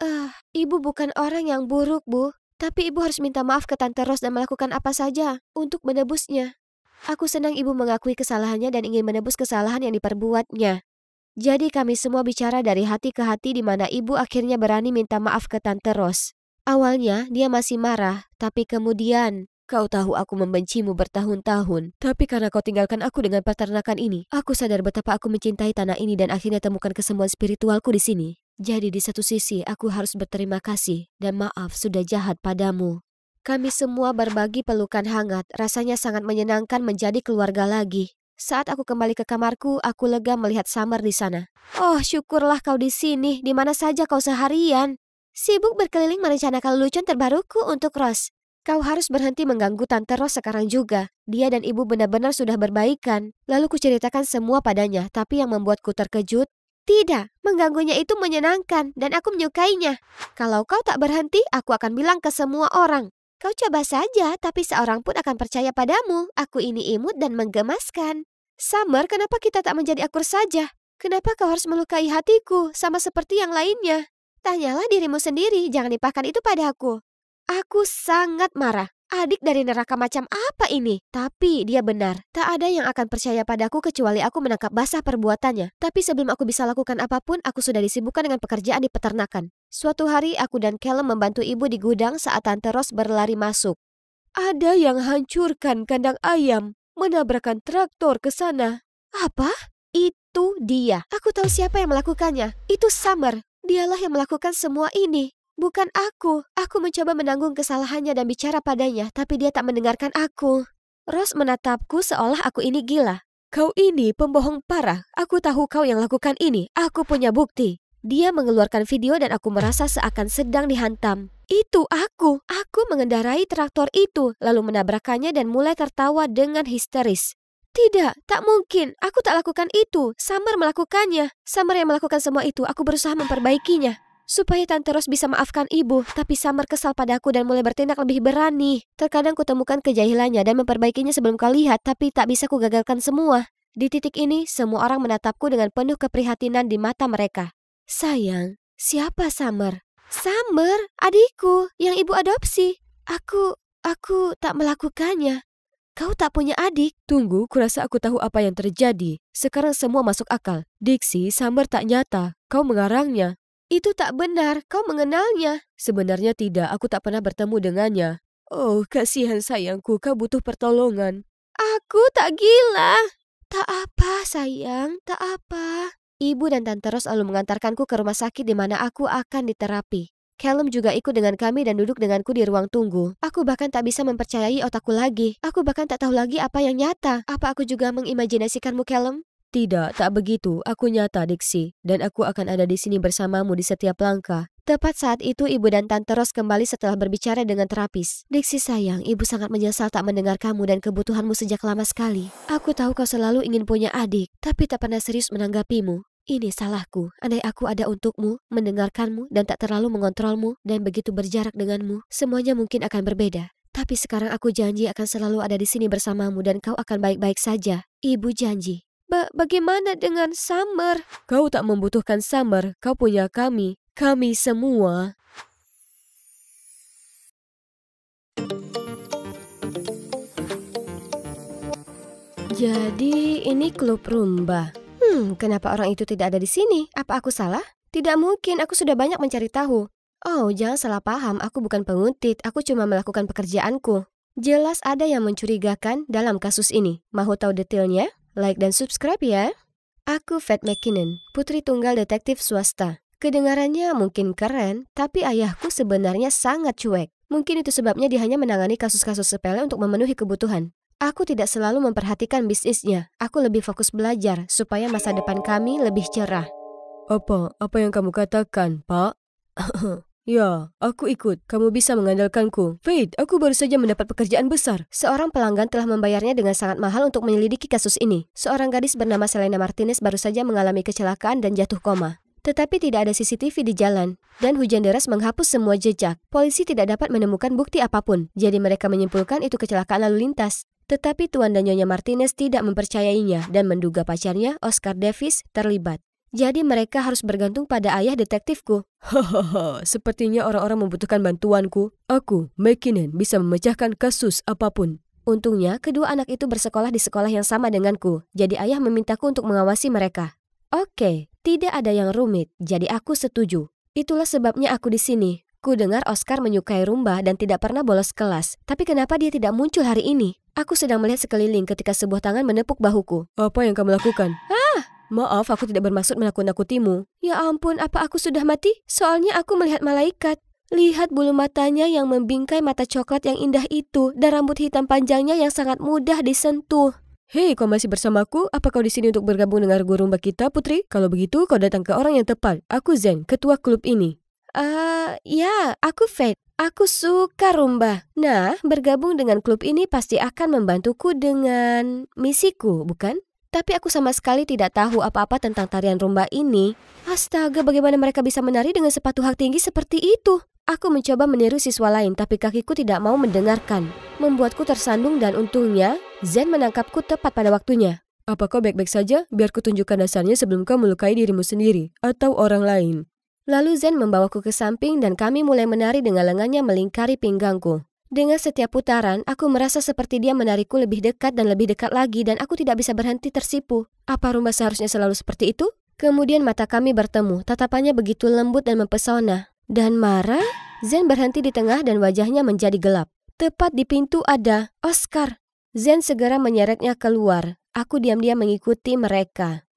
[SPEAKER 1] ibu bukan orang yang buruk, Bu. Tapi ibu harus minta maaf ke Tante Rose dan melakukan apa saja untuk menebusnya. Aku senang ibu mengakui kesalahannya dan ingin menebus kesalahan yang diperbuatnya. Jadi kami semua bicara dari hati ke hati di mana ibu akhirnya berani minta maaf ke Tante Rose. Awalnya dia masih marah, tapi kemudian... Kau tahu aku membencimu bertahun-tahun, tapi karena kau tinggalkan aku dengan peternakan ini, aku sadar betapa aku mencintai tanah ini dan akhirnya temukan kesembuhan spiritualku di sini. Jadi di satu sisi aku harus berterima kasih dan maaf sudah jahat padamu. Kami semua berbagi pelukan hangat, rasanya sangat menyenangkan menjadi keluarga lagi. Saat aku kembali ke kamarku, aku lega melihat Summer di sana. Oh, syukurlah kau di sini. Di mana saja kau seharian? Sibuk berkeliling merencanakan lelucon terbaruku untuk Rose. Kau harus berhenti mengganggu Tante Rose sekarang juga. Dia dan ibu benar-benar sudah berbaikan. Lalu kuceritakan semua padanya, tapi yang membuatku terkejut, tidak, mengganggunya itu menyenangkan dan aku menyukainya. Kalau kau tak berhenti, aku akan bilang ke semua orang. Kau coba saja, tapi seorang pun akan percaya padamu. Aku ini imut dan menggemaskan. Summer, kenapa kita tak menjadi akur saja? Kenapa kau harus melukai hatiku, sama seperti yang lainnya? Tanyalah dirimu sendiri, jangan limpahkan itu padaku. Aku sangat marah. Adik dari neraka macam apa ini? Tapi dia benar. Tak ada yang akan percaya padaku kecuali aku menangkap basah perbuatannya. Tapi sebelum aku bisa lakukan apapun, aku sudah disibukkan dengan pekerjaan di peternakan. Suatu hari aku dan Callum membantu ibu di gudang saat Tante Rose berlari masuk. Ada yang hancurkan kandang ayam, menabrakkan traktor ke sana. Apa? Itu dia. Aku tahu siapa yang melakukannya. Itu Summer. Dialah yang melakukan semua ini. Bukan aku. Aku mencoba menanggung kesalahannya dan bicara padanya, tapi dia tak mendengarkan aku. Rose menatapku seolah aku ini gila. Kau ini pembohong parah. Aku tahu kau yang lakukan ini. Aku punya bukti. Dia mengeluarkan video dan aku merasa seakan sedang dihantam. Itu aku. Aku mengendarai traktor itu, lalu menabrakannya dan mulai tertawa dengan histeris. Tidak, tak mungkin. Aku tak lakukan itu. Summer melakukannya. Summer yang melakukan semua itu. Aku berusaha memperbaikinya supaya Tante Rose bisa maafkan ibu. Tapi Summer kesal padaku dan mulai bertindak lebih berani. Terkadang kutemukan kejahilannya dan memperbaikinya sebelum kau lihat, tapi tak bisa kugagalkan semua. Di titik ini, semua orang menatapku dengan penuh keprihatinan di mata mereka. Sayang, siapa Summer? Summer, adikku, yang ibu adopsi. Aku tak melakukannya. Kau tak punya adik? Tunggu, kurasa aku tahu apa yang terjadi. Sekarang semua masuk akal. Diksi, Summer tak nyata. Kau mengarangnya. Itu tak benar, kau mengenalnya. Sebenarnya tidak, aku tak pernah bertemu dengannya. Oh, kasihan sayangku, kau butuh pertolongan. Aku tak gila. Tak apa sayang, tak apa. Ibu dan Tante Rose lalu mengantarkanku ke rumah sakit di mana aku akan diterapi. Callum juga ikut dengan kami dan duduk denganku di ruang tunggu. Aku bahkan tak bisa mempercayai otakku lagi. Aku bahkan tak tahu lagi apa yang nyata. Apa aku juga mengimajinasikanmu, Callum? Tidak, tak begitu. Aku nyata, Diksi. Dan aku akan ada di sini bersamamu di setiap langkah. Tepat saat itu, ibu dan Tante Rose kembali setelah berbicara dengan terapis. Diksi sayang, ibu sangat menyesal tak mendengar kamu dan kebutuhanmu sejak lama sekali. Aku tahu kau selalu ingin punya adik, tapi tak pernah serius menanggapimu. Ini salahku. Andai aku ada untukmu, mendengarkanmu, dan tak terlalu mengontrolmu, dan begitu berjarak denganmu, semuanya mungkin akan berbeda. Tapi sekarang aku janji akan selalu ada di sini bersamamu dan kau akan baik-baik saja. Ibu janji. Bagaimana dengan Summer? Kau tak membutuhkan Summer, kau punya kami. Kami semua. Jadi ini klub rumba. Kenapa orang itu tidak ada di sini? Apa aku salah? Tidak mungkin, aku sudah banyak mencari tahu. Oh, jangan salah paham, aku bukan penguntit, aku cuma melakukan pekerjaanku. Jelas ada yang mencurigakan dalam kasus ini. Mau tahu detailnya? Like dan subscribe ya. Aku Faith McKinnon, putri tunggal detektif swasta. Kedengarannya mungkin keren, tapi ayahku sebenarnya sangat cuek. Mungkin itu sebabnya dia hanya menangani kasus-kasus sepele untuk memenuhi kebutuhan. Aku tidak selalu memperhatikan bisnisnya. Aku lebih fokus belajar supaya masa depan kami lebih cerah. Apa yang kamu katakan, Pak? Ya, aku ikut. Kamu bisa mengandalkanku. Faith, aku baru saja mendapat pekerjaan besar. Seorang pelanggan telah membayarnya dengan sangat mahal untuk menyelidiki kasus ini. Seorang gadis bernama Selena Martinez baru saja mengalami kecelakaan dan jatuh koma. Tetapi tidak ada CCTV di jalan, dan hujan deras menghapus semua jejak. Polisi tidak dapat menemukan bukti apapun, jadi mereka menyimpulkan itu kecelakaan lalu lintas. Tetapi Tuan dan Nyonya Martinez tidak mempercayainya dan menduga pacarnya, Oscar Davis, terlibat. Jadi mereka harus bergantung pada ayah detektifku. Hahaha, sepertinya orang-orang membutuhkan bantuanku. Aku, McKinnon, bisa memecahkan kasus apapun. Untungnya, kedua anak itu bersekolah di sekolah yang sama denganku, jadi ayah memintaku untuk mengawasi mereka. Oke, tidak ada yang rumit, jadi aku setuju. Itulah sebabnya aku di sini. Ku dengar Oscar menyukai rumba dan tidak pernah bolos kelas. Tapi kenapa dia tidak muncul hari ini? Aku sedang melihat sekeliling ketika sebuah tangan menepuk bahuku. Apa yang kamu lakukan? Maaf, aku tidak bermaksud menakut-nakutimu. Ya ampun, apa aku sudah mati? Soalnya aku melihat malaikat. Lihat bulu matanya yang membingkai mata coklat yang indah itu dan rambut hitam panjangnya yang sangat mudah disentuh. Hei, kau masih bersamaku? Apa kau di sini untuk bergabung dengan guru rumba kita, Putri? Kalau begitu, kau datang ke orang yang tepat. Aku Zen, ketua klub ini. Ya, aku Faith. Aku suka rumba. Nah, bergabung dengan klub ini pasti akan membantuku dengan misiku, bukan? Tapi aku sama sekali tidak tahu apa-apa tentang tarian rumba ini. Astaga, bagaimana mereka bisa menari dengan sepatu hak tinggi seperti itu? Aku mencoba meniru siswa lain, tapi kakiku tidak mau mendengarkan. Membuatku tersandung dan untungnya, Zen menangkapku tepat pada waktunya. Apa kau baik-baik saja? Biar kutunjukkan dasarnya sebelum kau melukai dirimu sendiri atau orang lain. Lalu Zen membawaku ke samping dan kami mulai menari dengan lengannya melingkari pinggangku. Dengan setiap putaran, aku merasa seperti dia menarikku lebih dekat dan lebih dekat lagi dan aku tidak bisa berhenti tersipu. Apa rumba seharusnya selalu seperti itu? Kemudian mata kami bertemu, tatapannya begitu lembut dan mempesona. Dan marah, Zen berhenti di tengah dan wajahnya menjadi gelap. Tepat di pintu ada Oscar. Zen segera menyeretnya keluar. Aku diam-diam mengikuti mereka.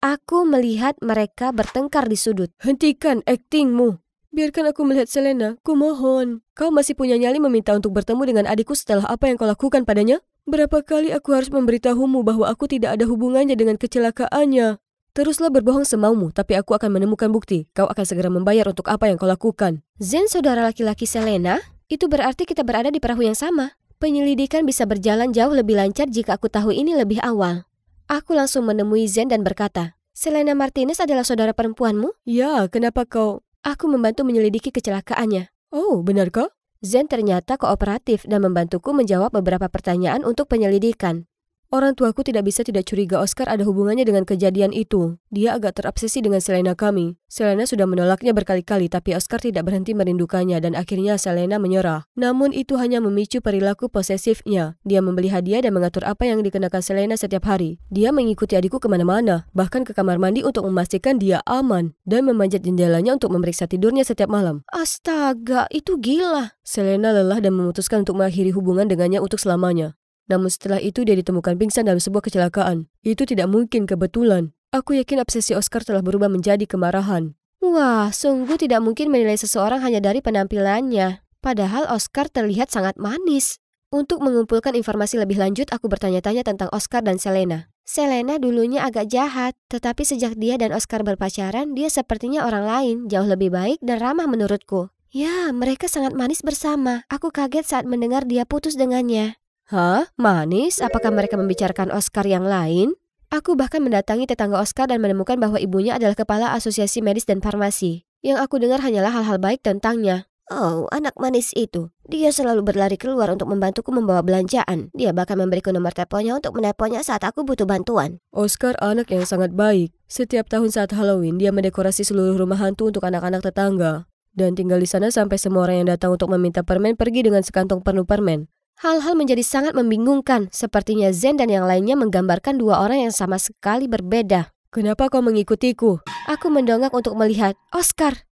[SPEAKER 1] Aku melihat mereka bertengkar di sudut. Hentikan aktingmu. Biarkan aku melihat Selena, ku mohon. Kau masih punya nyali meminta untuk bertemu dengan adikku setelah apa yang kau lakukan padanya? Berapa kali aku harus memberitahumu bahwa aku tidak ada hubungannya dengan kecelakaannya? Teruslah berbohong semaumu, tapi aku akan menemukan bukti. Kau akan segera membayar untuk apa yang kau lakukan. Zen, saudara laki-laki Selena? Itu berarti kita berada di perahu yang sama. Penyelidikan bisa berjalan jauh lebih lancar jika aku tahu ini lebih awal. Aku langsung menemui Zen dan berkata, Selena Martinez adalah saudara perempuanmu? Ya, kenapa kau? Aku membantu menyelidiki kecelakaannya. Oh, benarkah? Zen ternyata kooperatif dan membantuku menjawab beberapa pertanyaan untuk penyelidikan. Orang tuaku tidak bisa tidak curiga Oscar ada hubungannya dengan kejadian itu. Dia agak terobsesi dengan Selena kami. Selena sudah menolaknya berkali-kali, tapi Oscar tidak berhenti merindukannya dan akhirnya Selena menyerah. Namun itu hanya memicu perilaku posesifnya. Dia membeli hadiah dan mengatur apa yang dikenakan Selena setiap hari. Dia mengikuti adikku kemana-mana, bahkan ke kamar mandi untuk memastikan dia aman, dan memanjat jendelanya untuk memeriksa tidurnya setiap malam. Astaga, itu gila. Selena lelah dan memutuskan untuk mengakhiri hubungan dengannya untuk selamanya. Namun setelah itu dia ditemukan pingsan dalam sebuah kecelakaan. Itu tidak mungkin kebetulan. Aku yakin obsesi Oscar telah berubah menjadi kemarahan. Wah, sungguh tidak mungkin menilai seseorang hanya dari penampilannya. Padahal Oscar terlihat sangat manis. Untuk mengumpulkan informasi lebih lanjut, aku bertanya-tanya tentang Oscar dan Selena. Selena dulunya agak jahat, tetapi sejak dia dan Oscar berpacaran, dia sepertinya orang lain, jauh lebih baik dan ramah menurutku. Ya, mereka sangat manis bersama. Aku kaget saat mendengar dia putus dengannya. Hah? Manis? Apakah mereka membicarakan Oscar yang lain? Aku bahkan mendatangi tetangga Oscar dan menemukan bahwa ibunya adalah kepala asosiasi medis dan farmasi. Yang aku dengar hanyalah hal-hal baik tentangnya. Oh, anak manis itu. Dia selalu berlari keluar untuk membantuku membawa belanjaan. Dia bahkan memberiku nomor teleponnya untuk meneleponnya saat aku butuh bantuan. Oscar anak yang sangat baik. Setiap tahun saat Halloween, dia mendekorasi seluruh rumah hantu untuk anak-anak tetangga. Dan tinggal di sana sampai semua orang yang datang untuk meminta permen pergi dengan sekantong penuh permen. Hal-hal menjadi sangat membingungkan. Sepertinya Zen dan yang lainnya menggambarkan dua orang yang sama sekali berbeda. Kenapa kau mengikutiku? Aku mendongak untuk melihat. Oscar,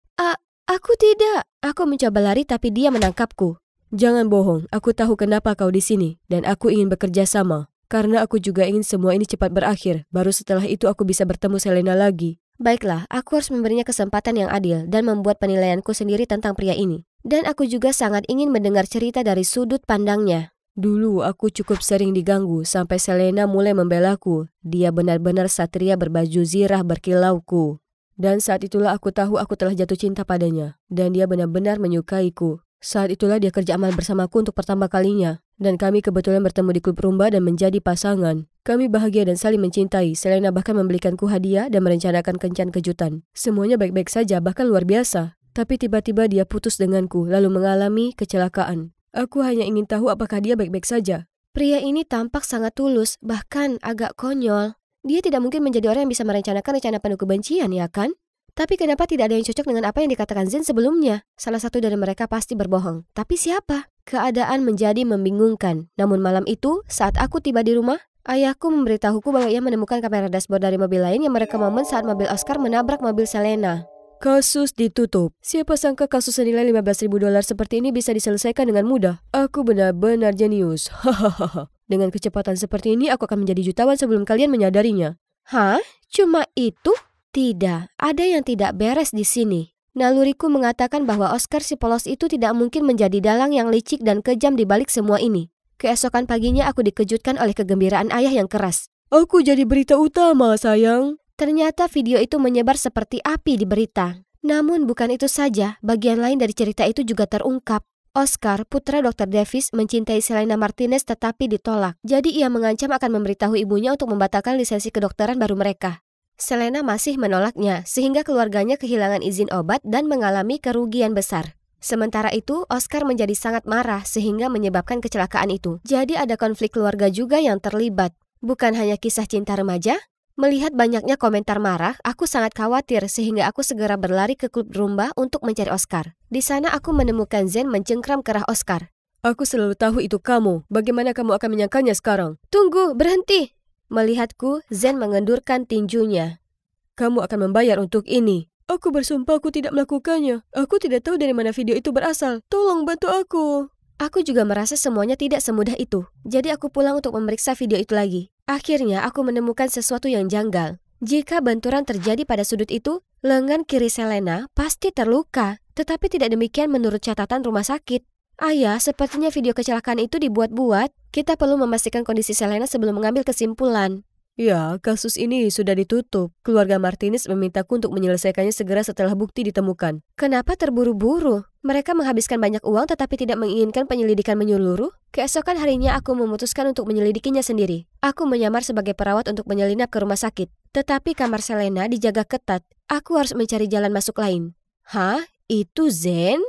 [SPEAKER 1] aku tidak. Aku mencoba lari tapi dia menangkapku. Jangan bohong, aku tahu kenapa kau di sini. Dan aku ingin bekerja sama. Karena aku juga ingin semua ini cepat berakhir. Baru setelah itu aku bisa bertemu Selena lagi. Baiklah, aku harus memberinya kesempatan yang adil dan membuat penilaianku sendiri tentang pria ini. Dan aku juga sangat ingin mendengar cerita dari sudut pandangnya. Dulu aku cukup sering diganggu sampai Selena mulai membelaku. Dia benar-benar satria berbaju zirah berkilauku. Dan saat itulah aku tahu aku telah jatuh cinta padanya. Dan dia benar-benar menyukaiku. Saat itulah dia kerja amal bersamaku untuk pertama kalinya. Dan kami kebetulan bertemu di klub rumba dan menjadi pasangan. Kami bahagia dan saling mencintai. Selena bahkan membelikanku hadiah dan merencanakan kencan kejutan. Semuanya baik-baik saja, bahkan luar biasa. Tapi tiba-tiba dia putus denganku, lalu mengalami kecelakaan. Aku hanya ingin tahu apakah dia baik-baik saja. Pria ini tampak sangat tulus, bahkan agak konyol. Dia tidak mungkin menjadi orang yang bisa merencanakan rencana penuh kebencian, ya kan? Tapi kenapa tidak ada yang cocok dengan apa yang dikatakan Zen sebelumnya? Salah satu dari mereka pasti berbohong. Tapi siapa? Keadaan menjadi membingungkan. Namun malam itu, saat aku tiba di rumah, ayahku memberitahuku bahwa ia menemukan kamera dashboard dari mobil lain yang merekam momen saat mobil Oscar menabrak mobil Selena. Kasus ditutup. Siapa sangka kasus senilai $15.000 seperti ini bisa diselesaikan dengan mudah. Aku benar-benar jenius. Hahaha. Dengan kecepatan seperti ini, aku akan menjadi jutawan sebelum kalian menyadarinya. Hah? Cuma itu? Tidak. Ada yang tidak beres di sini. Naluriku mengatakan bahwa Oscar si polos itu tidak mungkin menjadi dalang yang licik dan kejam di balik semua ini. Keesokan paginya aku dikejutkan oleh kegembiraan ayah yang keras. Aku jadi berita utama, sayang. Ternyata video itu menyebar seperti api di berita. Namun bukan itu saja, bagian lain dari cerita itu juga terungkap. Oscar, putra Dr. Davis, mencintai Selena Martinez tetapi ditolak. Jadi ia mengancam akan memberitahu ibunya untuk membatalkan lisensi kedokteran baru mereka. Selena masih menolaknya, sehingga keluarganya kehilangan izin obat dan mengalami kerugian besar. Sementara itu, Oscar menjadi sangat marah sehingga menyebabkan kecelakaan itu. Jadi ada konflik keluarga juga yang terlibat. Bukan hanya kisah cinta remaja. Melihat banyaknya komentar marah, aku sangat khawatir sehingga aku segera berlari ke klub rumba untuk mencari Oscar. Di sana aku menemukan Zen mencengkram kerah Oscar. Aku selalu tahu itu kamu. Bagaimana kamu akan menyangkanya sekarang? Tunggu, berhenti. Melihatku, Zen mengendurkan tinjunya. Kamu akan membayar untuk ini. Aku bersumpah aku tidak melakukannya. Aku tidak tahu dari mana video itu berasal. Tolong bantu aku. Aku juga merasa semuanya tidak semudah itu. Jadi aku pulang untuk memeriksa video itu lagi. Akhirnya aku menemukan sesuatu yang janggal. Jika benturan terjadi pada sudut itu, lengan kiri Selena pasti terluka. Tetapi tidak demikian menurut catatan rumah sakit. Ayah, sepertinya video kecelakaan itu dibuat-buat. Kita perlu memastikan kondisi Selena sebelum mengambil kesimpulan.
[SPEAKER 2] Ya, kasus ini sudah ditutup. Keluarga Martinez memintaku untuk menyelesaikannya segera setelah bukti ditemukan.
[SPEAKER 1] Kenapa terburu-buru? Mereka menghabiskan banyak uang tetapi tidak menginginkan penyelidikan menyeluruh? Keesokan harinya aku memutuskan untuk menyelidikinya sendiri. Aku menyamar sebagai perawat untuk menyelinap ke rumah sakit. Tetapi kamar Selena dijaga ketat. Aku harus mencari jalan masuk lain. Hah? Itu Zen?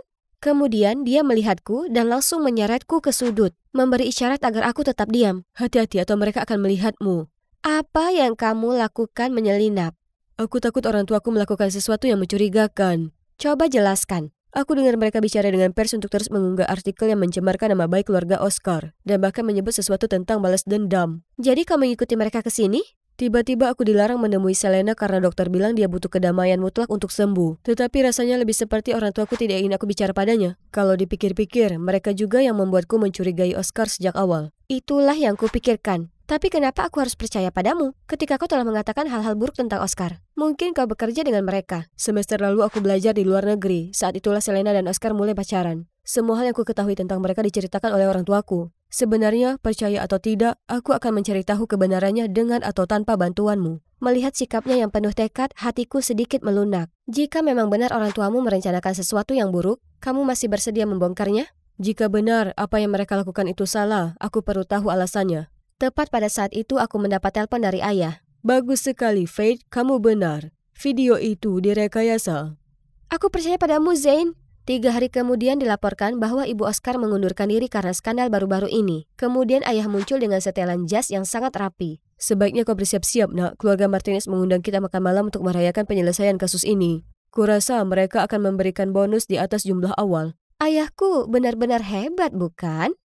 [SPEAKER 1] Kemudian dia melihatku dan langsung menyeretku ke sudut, memberi isyarat agar aku tetap diam.
[SPEAKER 2] Hati-hati atau mereka akan melihatmu.
[SPEAKER 1] Apa yang kamu lakukan menyelinap?
[SPEAKER 2] Aku takut orang tuaku melakukan sesuatu yang mencurigakan.
[SPEAKER 1] Coba jelaskan.
[SPEAKER 2] Aku dengar mereka bicara dengan pers untuk terus mengunggah artikel yang mencemarkan nama baik keluarga Oscar dan bahkan menyebut sesuatu tentang balas dendam.
[SPEAKER 1] Jadi kamu mengikuti mereka ke sini?
[SPEAKER 2] Tiba-tiba aku dilarang menemui Selena karena dokter bilang dia butuh kedamaian mutlak untuk sembuh. Tetapi rasanya lebih seperti orang tuaku tidak ingin aku bicara padanya. Kalau dipikir-pikir, mereka juga yang membuatku mencurigai Oscar sejak awal.
[SPEAKER 1] Itulah yang kupikirkan. Tapi kenapa aku harus percaya padamu ketika kau telah mengatakan hal-hal buruk tentang Oscar? Mungkin kau bekerja dengan mereka.
[SPEAKER 2] Semester lalu aku belajar di luar negeri. Saat itulah Selena dan Oscar mulai pacaran. Semua hal yang ku ketahui tentang mereka diceritakan oleh orang tuaku. Sebenarnya, percaya atau tidak, aku akan mencari tahu kebenarannya dengan atau tanpa bantuanmu.
[SPEAKER 1] Melihat sikapnya yang penuh tekad, hatiku sedikit melunak. Jika memang benar orang tuamu merencanakan sesuatu yang buruk, kamu masih bersedia membongkarnya?
[SPEAKER 2] Jika benar apa yang mereka lakukan itu salah, aku perlu tahu alasannya.
[SPEAKER 1] Tepat pada saat itu aku mendapat telepon dari ayah.
[SPEAKER 2] Bagus sekali, Faith. Kamu benar. Video itu direkayasa.
[SPEAKER 1] Aku percaya padamu, Zain. 3 hari kemudian dilaporkan bahwa ibu Oscar mengundurkan diri karena skandal baru-baru ini. Kemudian ayah muncul dengan setelan jas yang sangat rapi.
[SPEAKER 2] Sebaiknya kau bersiap-siap, nak. Keluarga Martinez mengundang kita makan malam untuk merayakan penyelesaian kasus ini. Kurasa mereka akan memberikan bonus di atas jumlah awal.
[SPEAKER 1] Ayahku benar-benar hebat, bukan?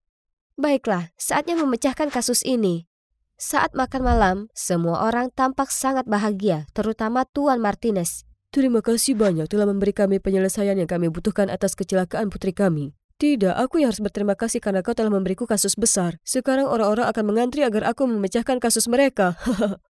[SPEAKER 1] Baiklah, saatnya memecahkan kasus ini. Saat makan malam, semua orang tampak sangat bahagia, terutama Tuan Martinez.
[SPEAKER 2] Terima kasih banyak telah memberi kami penyelesaian yang kami butuhkan atas kecelakaan putri kami. Tidak, aku yang harus berterima kasih karena kau telah memberiku kasus besar. Sekarang orang-orang akan mengantri agar aku memecahkan kasus mereka.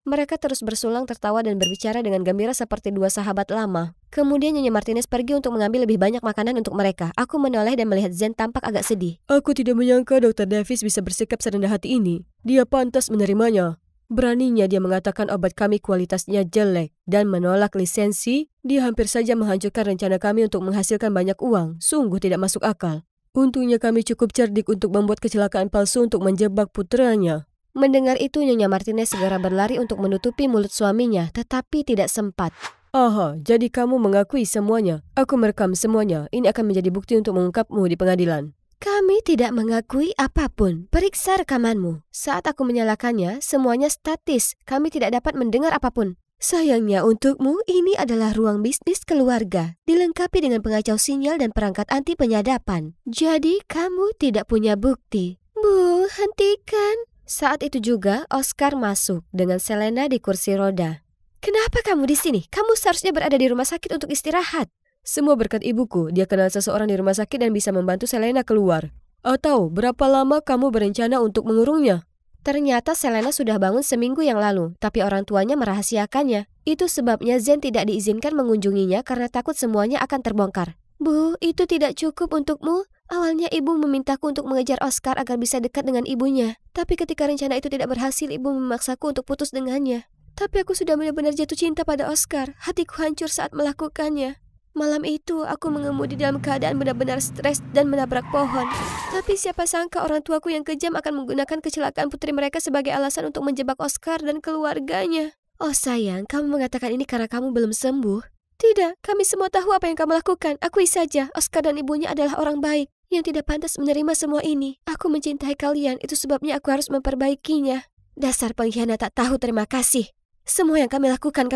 [SPEAKER 1] Mereka terus bersulang tertawa dan berbicara dengan gembira seperti 2 sahabat lama. Kemudian Nyonya Martinez pergi untuk mengambil lebih banyak makanan untuk mereka. Aku menoleh dan melihat Zen tampak agak sedih.
[SPEAKER 2] Aku tidak menyangka Dr. Davis bisa bersikap serendah hati ini. Dia pantas menerimanya. Beraninya dia mengatakan obat kami kualitasnya jelek dan menolak lisensi. Dia hampir saja menghancurkan rencana kami untuk menghasilkan banyak uang. Sungguh tidak masuk akal. Untungnya kami cukup cerdik untuk membuat kecelakaan palsu untuk menjebak putranya.
[SPEAKER 1] Mendengar itu Nyonya Martinez segera berlari untuk menutupi mulut suaminya, tetapi tidak sempat.
[SPEAKER 2] Aha, jadi kamu mengakui semuanya. Aku merekam semuanya. Ini akan menjadi bukti untuk mengungkapmu di pengadilan.
[SPEAKER 1] Kami tidak mengakui apapun. Periksa rekamanmu. Saat aku menyalakannya, semuanya statis. Kami tidak dapat mendengar apapun. Sayangnya untukmu, ini adalah ruang bisnis keluarga, dilengkapi dengan pengacau sinyal dan perangkat anti penyadapan. Jadi, kamu tidak punya bukti. Bu, hentikan. Saat itu juga, Oscar masuk dengan Selena di kursi roda. Kenapa kamu di sini? Kamu seharusnya berada di rumah sakit untuk istirahat.
[SPEAKER 2] Semua berkat ibuku. Dia kenal seseorang di rumah sakit dan bisa membantu Selena keluar. Atau, berapa lama kamu berencana untuk mengurungnya?
[SPEAKER 1] Ternyata Selena sudah bangun seminggu yang lalu, tapi orang tuanya merahasiakannya. Itu sebabnya Zen tidak diizinkan mengunjunginya karena takut semuanya akan terbongkar. Bu, itu tidak cukup untukmu. Awalnya ibu memintaku untuk mengejar Oscar agar bisa dekat dengan ibunya. Tapi ketika rencana itu tidak berhasil, ibu memaksaku untuk putus dengannya. Tapi aku sudah benar-benar jatuh cinta pada Oscar. Hatiku hancur saat melakukannya. Malam itu, aku mengemudi dalam keadaan benar-benar stres dan menabrak pohon. Tapi siapa sangka orang tuaku yang kejam akan menggunakan kecelakaan putri mereka sebagai alasan untuk menjebak Oscar dan keluarganya. Oh sayang, kamu mengatakan ini karena kamu belum sembuh? Tidak, kami semua tahu apa yang kamu lakukan. Akui saja, Oscar dan ibunya adalah orang baik yang tidak pantas menerima semua ini. Aku mencintai kalian, itu sebabnya aku harus memperbaikinya. Dasar pengkhianat tak tahu terima kasih. Semua yang kami lakukan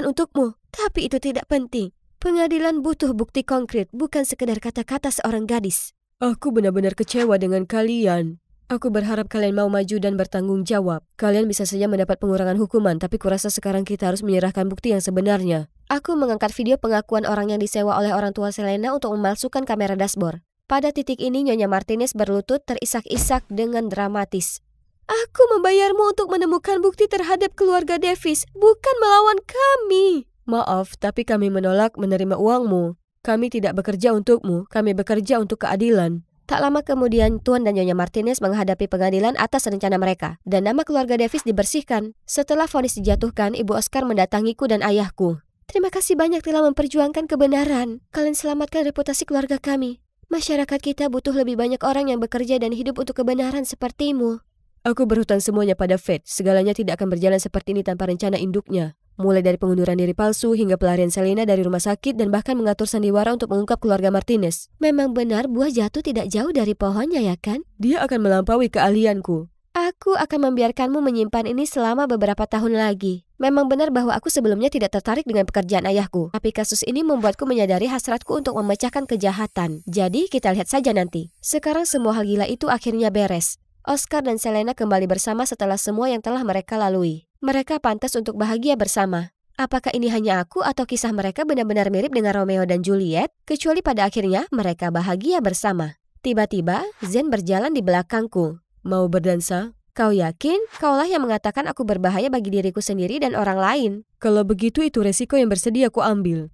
[SPEAKER 1] untukmu. Tapi itu tidak penting. Pengadilan butuh bukti konkret, bukan sekedar kata-kata seorang gadis.
[SPEAKER 2] Aku benar-benar kecewa dengan kalian. Aku berharap kalian mau maju dan bertanggung jawab. Kalian bisa saja mendapat pengurangan hukuman, tapi kurasa sekarang kita harus menyerahkan bukti yang sebenarnya.
[SPEAKER 1] Aku mengangkat video pengakuan orang yang disewa oleh orang tua Selena untuk memalsukan kamera dashboard. Pada titik ini Nyonya Martinez berlutut terisak-isak dengan dramatis. Aku membayarmu untuk menemukan bukti terhadap keluarga Davis, bukan melawan kami.
[SPEAKER 2] Maaf, tapi kami menolak menerima uangmu. Kami tidak bekerja untukmu, kami bekerja untuk keadilan.
[SPEAKER 1] Tak lama kemudian, Tuan dan Nyonya Martinez menghadapi pengadilan atas rencana mereka, dan nama keluarga Davis dibersihkan. Setelah vonis dijatuhkan, Ibu Oscar mendatangiku dan ayahku. Terima kasih banyak telah memperjuangkan kebenaran. Kalian selamatkan reputasi keluarga kami. Masyarakat kita butuh lebih banyak orang yang bekerja dan hidup untuk kebenaran sepertimu.
[SPEAKER 2] Aku berhutang semuanya pada Fate. Segalanya tidak akan berjalan seperti ini tanpa rencana induknya. Mulai dari pengunduran diri palsu hingga pelarian Selena dari rumah sakit dan bahkan mengatur sandiwara untuk mengungkap keluarga Martinez.
[SPEAKER 1] Memang benar buah jatuh tidak jauh dari pohonnya, ya kan?
[SPEAKER 2] Dia akan melampaui keahlianku.
[SPEAKER 1] Aku akan membiarkanmu menyimpan ini selama beberapa tahun lagi. Memang benar bahwa aku sebelumnya tidak tertarik dengan pekerjaan ayahku. Tapi kasus ini membuatku menyadari hasratku untuk memecahkan kejahatan. Jadi kita lihat saja nanti. Sekarang semua hal gila itu akhirnya beres. Oscar dan Selena kembali bersama setelah semua yang telah mereka lalui. Mereka pantas untuk bahagia bersama. Apakah ini hanya aku atau kisah mereka benar-benar mirip dengan Romeo dan Juliet? Kecuali pada akhirnya mereka bahagia bersama. Tiba-tiba, Zen berjalan di belakangku.
[SPEAKER 2] Mau berdansa?
[SPEAKER 1] Kau yakin? Kaulah yang mengatakan aku berbahaya bagi diriku sendiri dan orang lain.
[SPEAKER 2] Kalau begitu itu resiko yang bersedia aku ambil.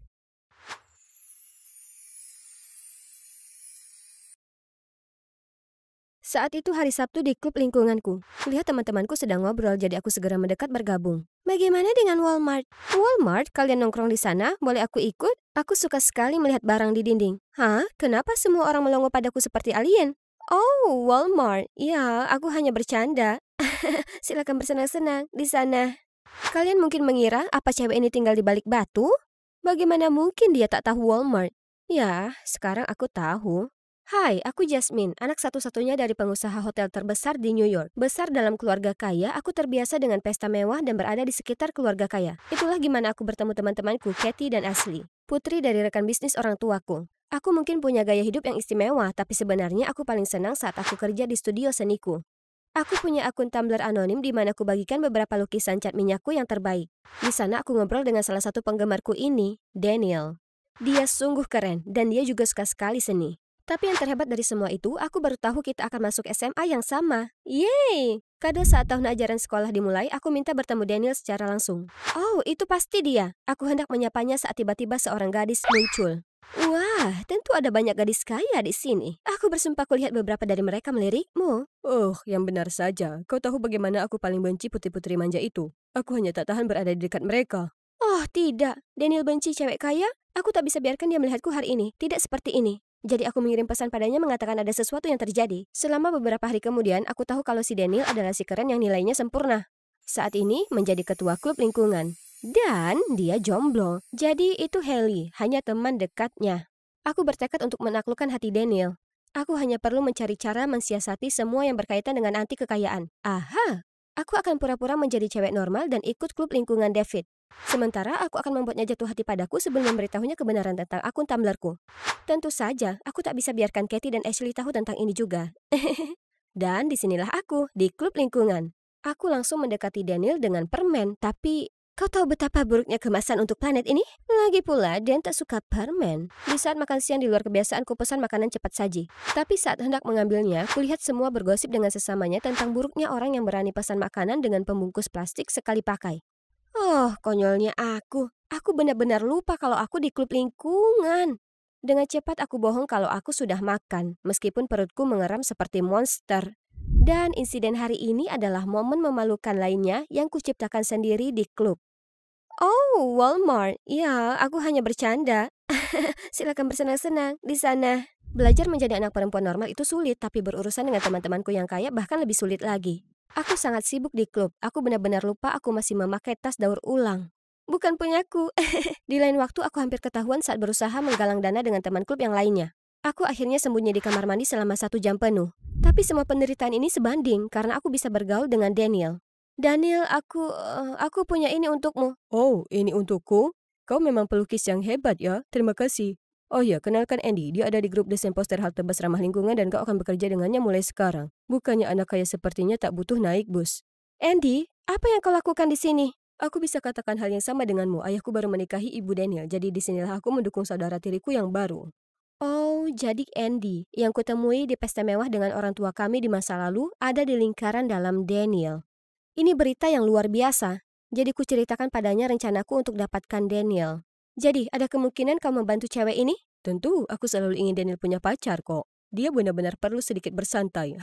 [SPEAKER 1] Saat itu hari Sabtu di klub lingkunganku. Lihat teman-temanku sedang ngobrol, jadi aku segera mendekat bergabung. Bagaimana dengan Walmart? Walmart? Kalian nongkrong di sana? Boleh aku ikut? Aku suka sekali melihat barang di dinding. Hah? Kenapa semua orang melongo padaku seperti alien? Oh, Walmart. Ya, aku hanya bercanda. Silakan bersenang-senang di sana. Kalian mungkin mengira apa cewek ini tinggal di balik batu? Bagaimana mungkin dia tak tahu Walmart? Ya, sekarang aku tahu. Hai, aku Jasmine, anak satu-satunya dari pengusaha hotel terbesar di New York. Besar dalam keluarga kaya, aku terbiasa dengan pesta mewah dan berada di sekitar keluarga kaya. Itulah gimana aku bertemu teman-temanku, Katie dan Ashley, putri dari rekan bisnis orang tuaku. Aku mungkin punya gaya hidup yang istimewa, tapi sebenarnya aku paling senang saat aku kerja di studio seniku. Aku punya akun Tumblr anonim di mana aku bagikan beberapa lukisan cat minyakku yang terbaik. Di sana aku ngobrol dengan salah satu penggemarku ini, Daniel. Dia sungguh keren, dan dia juga suka sekali seni. Tapi yang terhebat dari semua itu, aku baru tahu kita akan masuk SMA yang sama. Yeay! Kado saat tahun ajaran sekolah dimulai, aku minta bertemu Daniel secara langsung. Oh, itu pasti dia. Aku hendak menyapanya saat tiba-tiba seorang gadis muncul. Wah, tentu ada banyak gadis kaya di sini. Aku bersumpah kulihat beberapa dari mereka melirikmu.
[SPEAKER 2] Oh, yang benar saja. Kau tahu bagaimana aku paling benci putri-putri manja itu. Aku hanya tak tahan berada di dekat mereka.
[SPEAKER 1] Oh, tidak. Daniel benci cewek kaya? Aku tak bisa biarkan dia melihatku hari ini. Tidak seperti ini. Jadi aku mengirim pesan padanya mengatakan ada sesuatu yang terjadi. Selama beberapa hari kemudian, aku tahu kalau si Daniel adalah si keren yang nilainya sempurna. Saat ini menjadi ketua klub lingkungan. Dan dia jomblo. Jadi itu Haley, hanya teman dekatnya. Aku bertekad untuk menaklukkan hati Daniel. Aku hanya perlu mencari cara mensiasati semua yang berkaitan dengan anti kekayaan. Aha! Aku akan pura-pura menjadi cewek normal dan ikut klub lingkungan David. Sementara aku akan membuatnya jatuh hati padaku sebelum memberitahunya kebenaran tentang akun Tumblrku. Tentu saja, aku tak bisa biarkan Katie dan Ashley tahu tentang ini juga. Dan disinilah aku, di klub lingkungan. Aku langsung mendekati Daniel dengan permen, tapi kau tahu betapa buruknya kemasan untuk planet ini? Lagi pula, Dan tak suka permen. Di saat makan siang di luar kebiasaan, ku pesan makanan cepat saji. Tapi saat hendak mengambilnya, kulihat semua bergosip dengan sesamanya tentang buruknya orang yang berani pesan makanan dengan pembungkus plastik sekali pakai. Oh, konyolnya aku. Aku benar-benar lupa kalau aku di klub lingkungan. Dengan cepat aku bohong kalau aku sudah makan, meskipun perutku mengeram seperti monster. Dan insiden hari ini adalah momen memalukan lainnya yang kuciptakan sendiri di klub. Oh, Walmart. Ya, aku hanya bercanda. Silakan bersenang-senang di sana. Belajar menjadi anak perempuan normal itu sulit, tapi berurusan dengan teman-temanku yang kaya bahkan lebih sulit lagi. Aku sangat sibuk di klub. Aku benar-benar lupa aku masih memakai tas daur ulang. Bukan punyaku. Di lain waktu aku hampir ketahuan saat berusaha menggalang dana dengan teman klub yang lainnya. Aku akhirnya sembunyi di kamar mandi selama 1 jam penuh. Tapi semua penderitaan ini sebanding karena aku bisa bergaul dengan Daniel. Daniel, aku punya ini untukmu.
[SPEAKER 2] Oh, ini untukku? Kau memang pelukis yang hebat ya. Terima kasih. Oh ya, kenalkan Andy. Dia ada di grup desain poster halte bus ramah lingkungan dan kau akan bekerja dengannya mulai sekarang. Bukannya anak kaya sepertinya tak butuh naik bus.
[SPEAKER 1] Andy, apa yang kau lakukan di sini?
[SPEAKER 2] Aku bisa katakan hal yang sama denganmu. Ayahku baru menikahi ibu Daniel, jadi disinilah aku mendukung saudara tiriku yang baru.
[SPEAKER 1] Oh, jadi Andy yang kutemui di pesta mewah dengan orang tua kami di masa lalu ada di lingkaran dalam Daniel. Ini berita yang luar biasa. Jadi kuceritakan padanya rencanaku untuk dapatkan Daniel. Jadi, ada kemungkinan kau membantu cewek ini?
[SPEAKER 2] Tentu, aku selalu ingin Daniel punya pacar kok. Dia benar-benar perlu sedikit bersantai.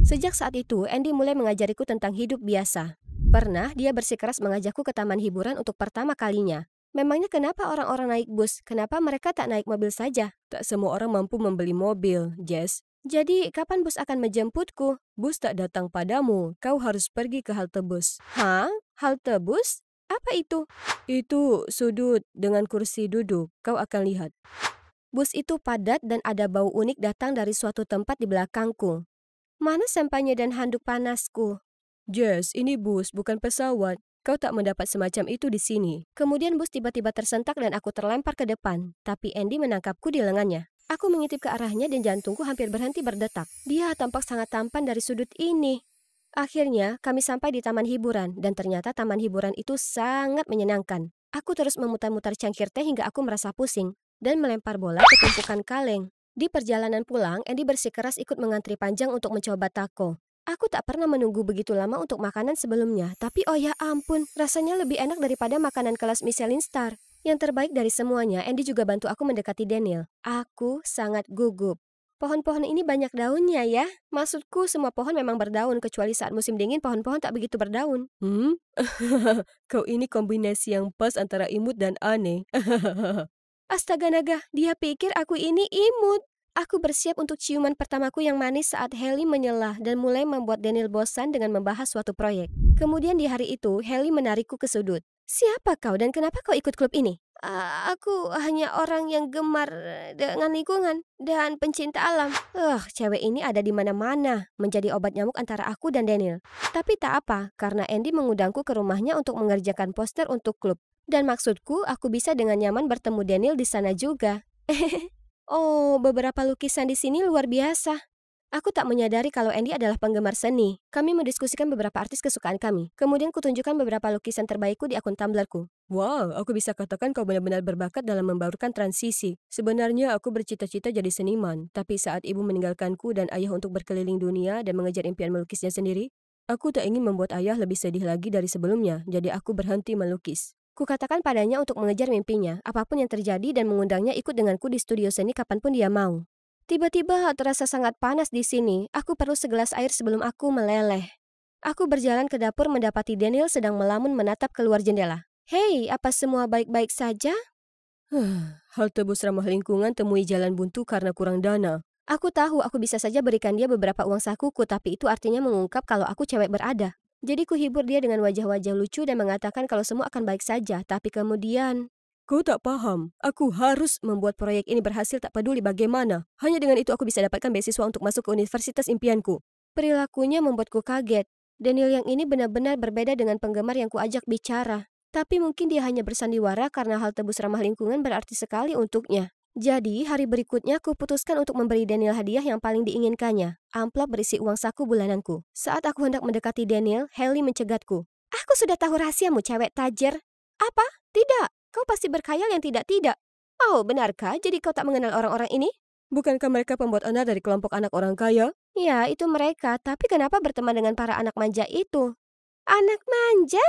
[SPEAKER 1] Sejak saat itu, Andy mulai mengajariku tentang hidup biasa. Pernah dia bersikeras mengajakku ke taman hiburan untuk pertama kalinya. Memangnya kenapa orang-orang naik bus? Kenapa mereka tak naik mobil saja?
[SPEAKER 2] Tak semua orang mampu membeli mobil, Jess.
[SPEAKER 1] Jadi, kapan bus akan menjemputku?
[SPEAKER 2] Bus tak datang padamu. Kau harus pergi ke halte bus.
[SPEAKER 1] Hah? Halte bus? Apa itu?
[SPEAKER 2] Itu sudut dengan kursi duduk. Kau akan lihat.
[SPEAKER 1] Bus itu padat dan ada bau unik datang dari suatu tempat di belakangku. Mana sempanya dan handuk panasku?
[SPEAKER 2] Jess, ini bus, bukan pesawat. Kau tak mendapat semacam itu di sini.
[SPEAKER 1] Kemudian bus tiba-tiba tersentak dan aku terlempar ke depan. Tapi Andy menangkapku di lengannya. Aku mengintip ke arahnya dan jantungku hampir berhenti berdetak. Dia tampak sangat tampan dari sudut ini. Akhirnya, kami sampai di taman hiburan. Dan ternyata taman hiburan itu sangat menyenangkan. Aku terus memutar-mutar cangkir teh hingga aku merasa pusing. Dan melempar bola ke tumpukan kaleng. Di perjalanan pulang, Andy bersikeras ikut mengantri panjang untuk mencoba taco. Aku tak pernah menunggu begitu lama untuk makanan sebelumnya, tapi oh ya ampun, rasanya lebih enak daripada makanan kelas Michelin Star. Yang terbaik dari semuanya, Andy juga bantu aku mendekati Daniel. Aku sangat gugup. Pohon-pohon ini banyak daunnya ya. Maksudku semua pohon memang berdaun, kecuali saat musim dingin pohon-pohon tak begitu berdaun.
[SPEAKER 2] Kau ini kombinasi yang pas antara imut dan aneh.
[SPEAKER 1] Astaga naga, dia pikir aku ini imut. Aku bersiap untuk ciuman pertamaku yang manis saat Haley menyela dan mulai membuat Daniel bosan dengan membahas suatu proyek. Kemudian di hari itu, Haley menarikku ke sudut. Siapa kau dan kenapa kau ikut klub ini? Aku hanya orang yang gemar dengan lingkungan dan pencinta alam. Cewek ini ada di mana-mana, menjadi obat nyamuk antara aku dan Daniel. Tapi tak apa, karena Andy mengundangku ke rumahnya untuk mengerjakan poster untuk klub. Dan maksudku, aku bisa dengan nyaman bertemu Daniel di sana juga. Oh, beberapa lukisan di sini luar biasa. Aku tak menyadari kalau Andy adalah penggemar seni. Kami mendiskusikan beberapa artis kesukaan kami. Kemudian kutunjukkan beberapa lukisan terbaikku di akun Tumblrku.
[SPEAKER 2] Wow, aku bisa katakan kau benar-benar berbakat dalam membarukan transisi. Sebenarnya aku bercita-cita jadi seniman, tapi saat ibu meninggalkanku dan ayah untuk berkeliling dunia dan mengejar impian melukisnya sendiri, aku tak ingin membuat ayah lebih sedih lagi dari sebelumnya, jadi aku berhenti melukis.
[SPEAKER 1] Kukatakan padanya untuk mengejar mimpinya, apapun yang terjadi dan mengundangnya ikut denganku di studio seni kapanpun dia mau. Tiba-tiba terasa sangat panas di sini. Aku perlu segelas air sebelum aku meleleh. Aku berjalan ke dapur mendapati Daniel sedang melamun menatap keluar jendela. Hei, apa semua baik-baik saja?
[SPEAKER 2] Halte bus ramah lingkungan temui jalan buntu karena kurang dana.
[SPEAKER 1] Aku tahu aku bisa saja berikan dia beberapa uang sakuku, tapi itu artinya mengungkap kalau aku cewek berada. Jadi kuhibur dia dengan wajah-wajah lucu dan mengatakan kalau semua akan baik saja, tapi kemudian...
[SPEAKER 2] Kau tak paham, aku harus membuat proyek ini berhasil tak peduli bagaimana. Hanya dengan itu aku bisa dapatkan beasiswa untuk masuk ke universitas impianku.
[SPEAKER 1] Perilakunya membuatku kaget. Daniel yang ini benar-benar berbeda dengan penggemar yang kuajak bicara. Tapi mungkin dia hanya bersandiwara karena halte bus ramah lingkungan berarti sekali untuknya. Jadi, hari berikutnya kuputuskan untuk memberi Daniel hadiah yang paling diinginkannya. Amplop berisi uang saku bulananku. Saat aku hendak mendekati Daniel, Haley mencegatku. Aku sudah tahu rahasiamu, cewek tajir. Apa? Tidak. Kau pasti berkhayal yang tidak-tidak. Oh, benarkah? Jadi kau tak mengenal orang-orang ini?
[SPEAKER 2] Bukankah mereka pembuat onar dari kelompok anak orang kaya?
[SPEAKER 1] Ya, itu mereka. Tapi kenapa berteman dengan para anak manja itu? Anak manja?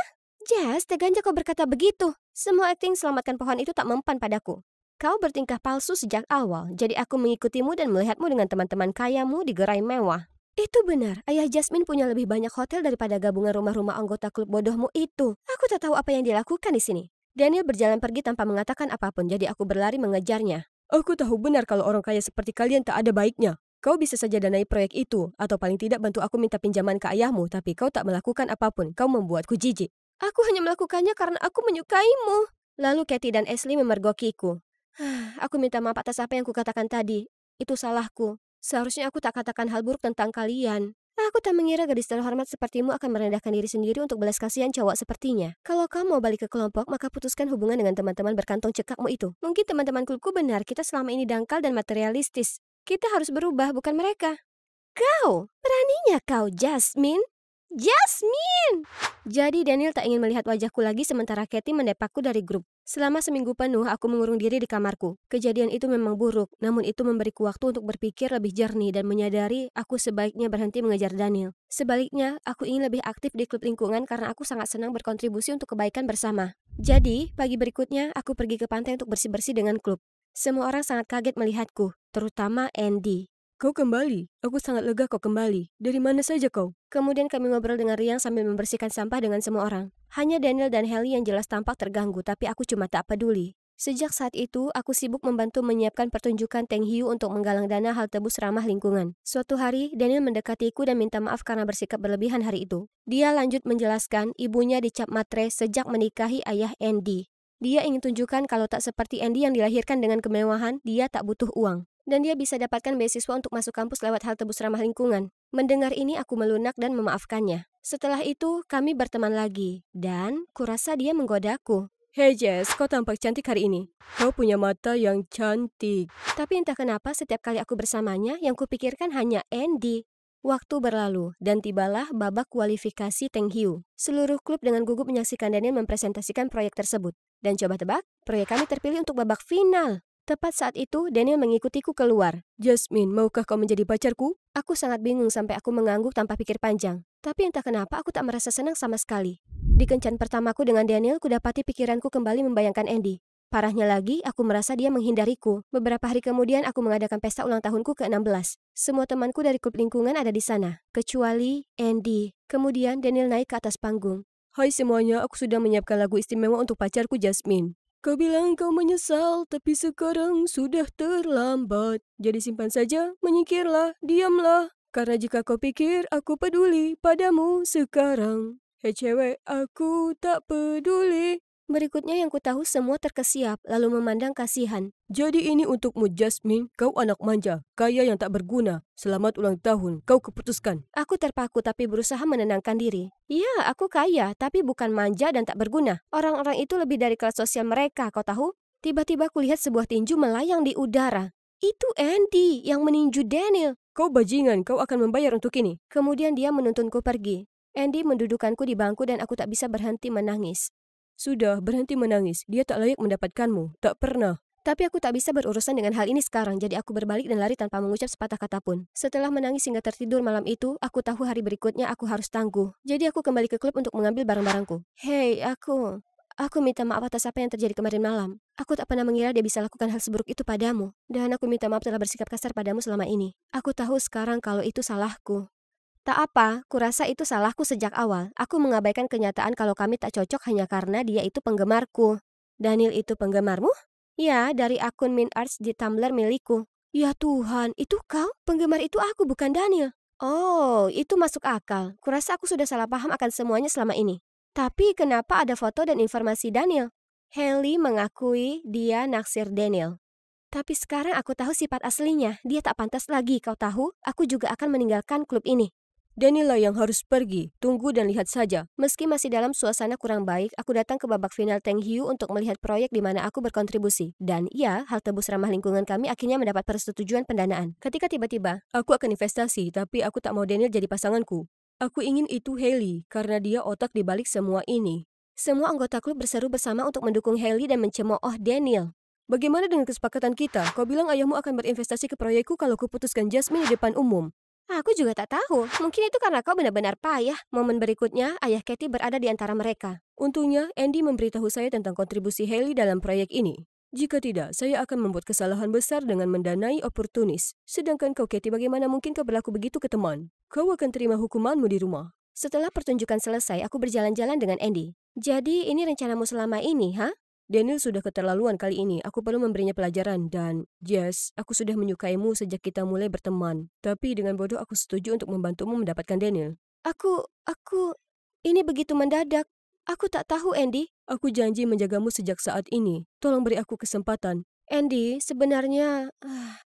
[SPEAKER 1] Jess, teganya kau berkata begitu. Semua akting selamatkan pohon itu tak mempan padaku. Kau bertingkah palsu sejak awal, jadi aku mengikutimu dan melihatmu dengan teman-teman kayamu di gerai mewah. Itu benar, ayah Jasmine punya lebih banyak hotel daripada gabungan rumah-rumah anggota klub bodohmu itu. Aku tak tahu apa yang dilakukan di sini. Daniel berjalan pergi tanpa mengatakan apapun, jadi aku berlari mengejarnya.
[SPEAKER 2] Aku tahu benar kalau orang kaya seperti kalian tak ada baiknya. Kau bisa saja danai proyek itu, atau paling tidak bantu aku minta pinjaman ke ayahmu, tapi kau tak melakukan apapun, kau membuatku jijik.
[SPEAKER 1] Aku hanya melakukannya karena aku menyukaimu. Lalu Katie dan Ashley memergokiku. Aku minta maaf atas apa yang kukatakan tadi. Itu salahku. Seharusnya aku tak katakan hal buruk tentang kalian. Aku tak mengira gadis terhormat sepertimu akan merendahkan diri sendiri untuk belas kasihan cowok sepertinya. Kalau kamu mau balik ke kelompok, maka putuskan hubungan dengan teman-teman berkantong cekakmu itu. Mungkin teman-teman klubku benar, kita selama ini dangkal dan materialistis. Kita harus berubah, bukan mereka. Kau, beraninya kau, Jasmine. Jasmine! Jadi Daniel tak ingin melihat wajahku lagi sementara Katie mendepakku dari grup. Selama seminggu penuh aku mengurung diri di kamarku. Kejadian itu memang buruk, namun itu memberiku waktu untuk berpikir lebih jernih dan menyadari aku sebaiknya berhenti mengejar Daniel. Sebaliknya, aku ingin lebih aktif di klub lingkungan karena aku sangat senang berkontribusi untuk kebaikan bersama. Jadi, pagi berikutnya aku pergi ke pantai untuk bersih-bersih dengan klub. Semua orang sangat kaget melihatku, terutama Andy.
[SPEAKER 2] Kau kembali. Aku sangat lega kau kembali. Dari mana saja kau?
[SPEAKER 1] Kemudian kami ngobrol dengan riang sambil membersihkan sampah dengan semua orang. Hanya Daniel dan Haley yang jelas tampak terganggu, tapi aku cuma tak peduli. Sejak saat itu, aku sibuk membantu menyiapkan pertunjukan Teng Hiu untuk menggalang dana hal tebus ramah lingkungan. Suatu hari, Daniel mendekatiku dan minta maaf karena bersikap berlebihan hari itu. Dia lanjut menjelaskan ibunya dicap matre sejak menikahi ayah Andy. Dia ingin tunjukkan kalau tak seperti Andy yang dilahirkan dengan kemewahan, dia tak butuh uang. Dan dia bisa dapatkan beasiswa untuk masuk kampus lewat hal tebus ramah lingkungan. Mendengar ini aku melunak dan memaafkannya. Setelah itu kami berteman lagi. Dan kurasa dia menggodaku.
[SPEAKER 2] Hey Jess, kau tampak cantik hari ini. Kau punya mata yang cantik.
[SPEAKER 1] Tapi entah kenapa setiap kali aku bersamanya yang kupikirkan hanya Andy. Waktu berlalu dan tibalah babak kualifikasi Teng Hiu. Seluruh klub dengan gugup menyaksikan Daniel mempresentasikan proyek tersebut. Dan coba tebak, proyek kami terpilih untuk babak final. Tepat saat itu, Daniel mengikutiku keluar.
[SPEAKER 2] Jasmine, maukah kau menjadi pacarku?
[SPEAKER 1] Aku sangat bingung sampai aku mengangguk tanpa pikir panjang. Tapi entah kenapa aku tak merasa senang sama sekali. Di kencan pertamaku dengan Daniel, kudapati pikiranku kembali membayangkan Andy. Parahnya lagi, aku merasa dia menghindariku. Beberapa hari kemudian, aku mengadakan pesta ulang tahunku ke-16. Semua temanku dari klub lingkungan ada di sana, kecuali Andy. Kemudian, Daniel naik ke atas panggung.
[SPEAKER 2] Hai semuanya, aku sudah menyiapkan lagu istimewa untuk pacarku Jasmine. Kau bilang kau menyesal, tapi sekarang sudah terlambat. Jadi simpan saja, menyingkirlah, diamlah. Karena jika kau pikir aku peduli padamu sekarang. Hei cewek, aku tak peduli.
[SPEAKER 1] Berikutnya yang ku tahu semua terkesiap, lalu memandang kasihan.
[SPEAKER 2] Jadi ini untukmu Jasmine, kau anak manja, kaya yang tak berguna. Selamat ulang tahun, kau keputuskan.
[SPEAKER 1] Aku terpaku tapi berusaha menenangkan diri. Ya, aku kaya, tapi bukan manja dan tak berguna. Orang-orang itu lebih dari kelas sosial mereka, kau tahu? Tiba-tiba kulihat sebuah tinju melayang di udara. Itu Andy yang meninju Daniel.
[SPEAKER 2] Kau bajingan, kau akan membayar untuk ini.
[SPEAKER 1] Kemudian dia menuntunku pergi. Andy mendudukanku di bangku dan aku tak bisa berhenti menangis.
[SPEAKER 2] Sudah, berhenti menangis. Dia tak layak mendapatkanmu. Tak pernah.
[SPEAKER 1] Tapi aku tak bisa berurusan dengan hal ini sekarang, jadi aku berbalik dan lari tanpa mengucap sepatah kata pun. Setelah menangis hingga tertidur malam itu, aku tahu hari berikutnya aku harus tangguh. Jadi aku kembali ke klub untuk mengambil barang-barangku. Hei, aku minta maaf atas apa yang terjadi kemarin malam. Aku tak pernah mengira dia bisa lakukan hal seburuk itu padamu. Dan aku minta maaf telah bersikap kasar padamu selama ini. Aku tahu sekarang kalau itu salahku. Tak apa, kurasa itu salahku sejak awal. Aku mengabaikan kenyataan kalau kami tak cocok hanya karena dia itu penggemarku. Daniel itu penggemarmu? Ya, dari akun Min Arts di Tumblr milikku. Ya Tuhan, itu kau? Penggemar itu aku, bukan Daniel. Oh, itu masuk akal. Kurasa aku sudah salah paham akan semuanya selama ini. Tapi kenapa ada foto dan informasi Daniel? Haley mengakui dia naksir Daniel. Tapi sekarang aku tahu sifat aslinya. Dia tak pantas lagi, kau tahu? Aku juga akan meninggalkan klub ini.
[SPEAKER 2] Daniel lah yang harus pergi. Tunggu dan lihat saja.
[SPEAKER 1] Meski masih dalam suasana kurang baik, aku datang ke babak final Teng Hiu untuk melihat proyek di mana aku berkontribusi. Dan ya, hal tebus ramah lingkungan kami akhirnya mendapat persetujuan pendanaan. Ketika tiba-tiba,
[SPEAKER 2] aku akan investasi, tapi aku tak mau Daniel jadi pasanganku. Aku ingin itu Haley, karena dia otak di balik semua ini.
[SPEAKER 1] Semua anggota klub berseru bersama untuk mendukung Haley dan mencemooh Daniel.
[SPEAKER 2] Bagaimana dengan kesepakatan kita? Kau bilang ayahmu akan berinvestasi ke proyekku kalau kuputuskan Jasmine di depan umum.
[SPEAKER 1] Aku juga tak tahu. Mungkin itu karena kau benar-benar payah. Momen berikutnya, ayah Katie berada di antara mereka.
[SPEAKER 2] Untungnya, Andy memberitahu saya tentang kontribusi Haley dalam proyek ini. Jika tidak, saya akan membuat kesalahan besar dengan mendanai oportunis. Sedangkan kau, Katie, bagaimana mungkin kau berlaku begitu ke teman? Kau akan terima hukumanmu di rumah.
[SPEAKER 1] Setelah pertunjukan selesai, aku berjalan-jalan dengan Andy. Jadi, ini rencanamu selama ini, ha?
[SPEAKER 2] Daniel sudah keterlaluan kali ini. Aku perlu memberinya pelajaran. Dan, Jess, aku sudah menyukaimu sejak kita mulai berteman. Tapi dengan bodoh aku setuju untuk membantumu mendapatkan Daniel.
[SPEAKER 1] Ini begitu mendadak. Aku tak tahu, Andy.
[SPEAKER 2] Aku janji menjagamu sejak saat ini. Tolong beri aku kesempatan.
[SPEAKER 1] Andy, sebenarnya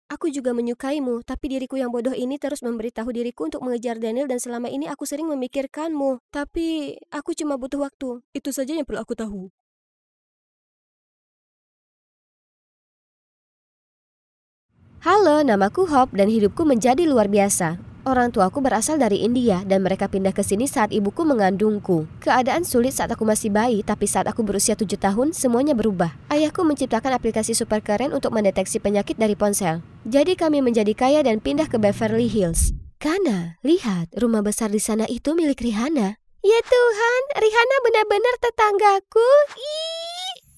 [SPEAKER 1] aku juga menyukaimu, tapi diriku yang bodoh ini terus memberitahu diriku untuk mengejar Daniel dan selama ini aku sering memikirkanmu. Tapi aku cuma butuh waktu.
[SPEAKER 2] Itu saja yang perlu aku tahu.
[SPEAKER 1] Halo, namaku Hope dan hidupku menjadi luar biasa. Orang tuaku berasal dari India dan mereka pindah ke sini saat ibuku mengandungku. Keadaan sulit saat aku masih bayi, tapi saat aku berusia 7 tahun, semuanya berubah. Ayahku menciptakan aplikasi super keren untuk mendeteksi penyakit dari ponsel. Jadi kami menjadi kaya dan pindah ke Beverly Hills. Kana, lihat, rumah besar di sana itu milik Rihanna. Ya Tuhan, Rihanna benar-benar tetanggaku.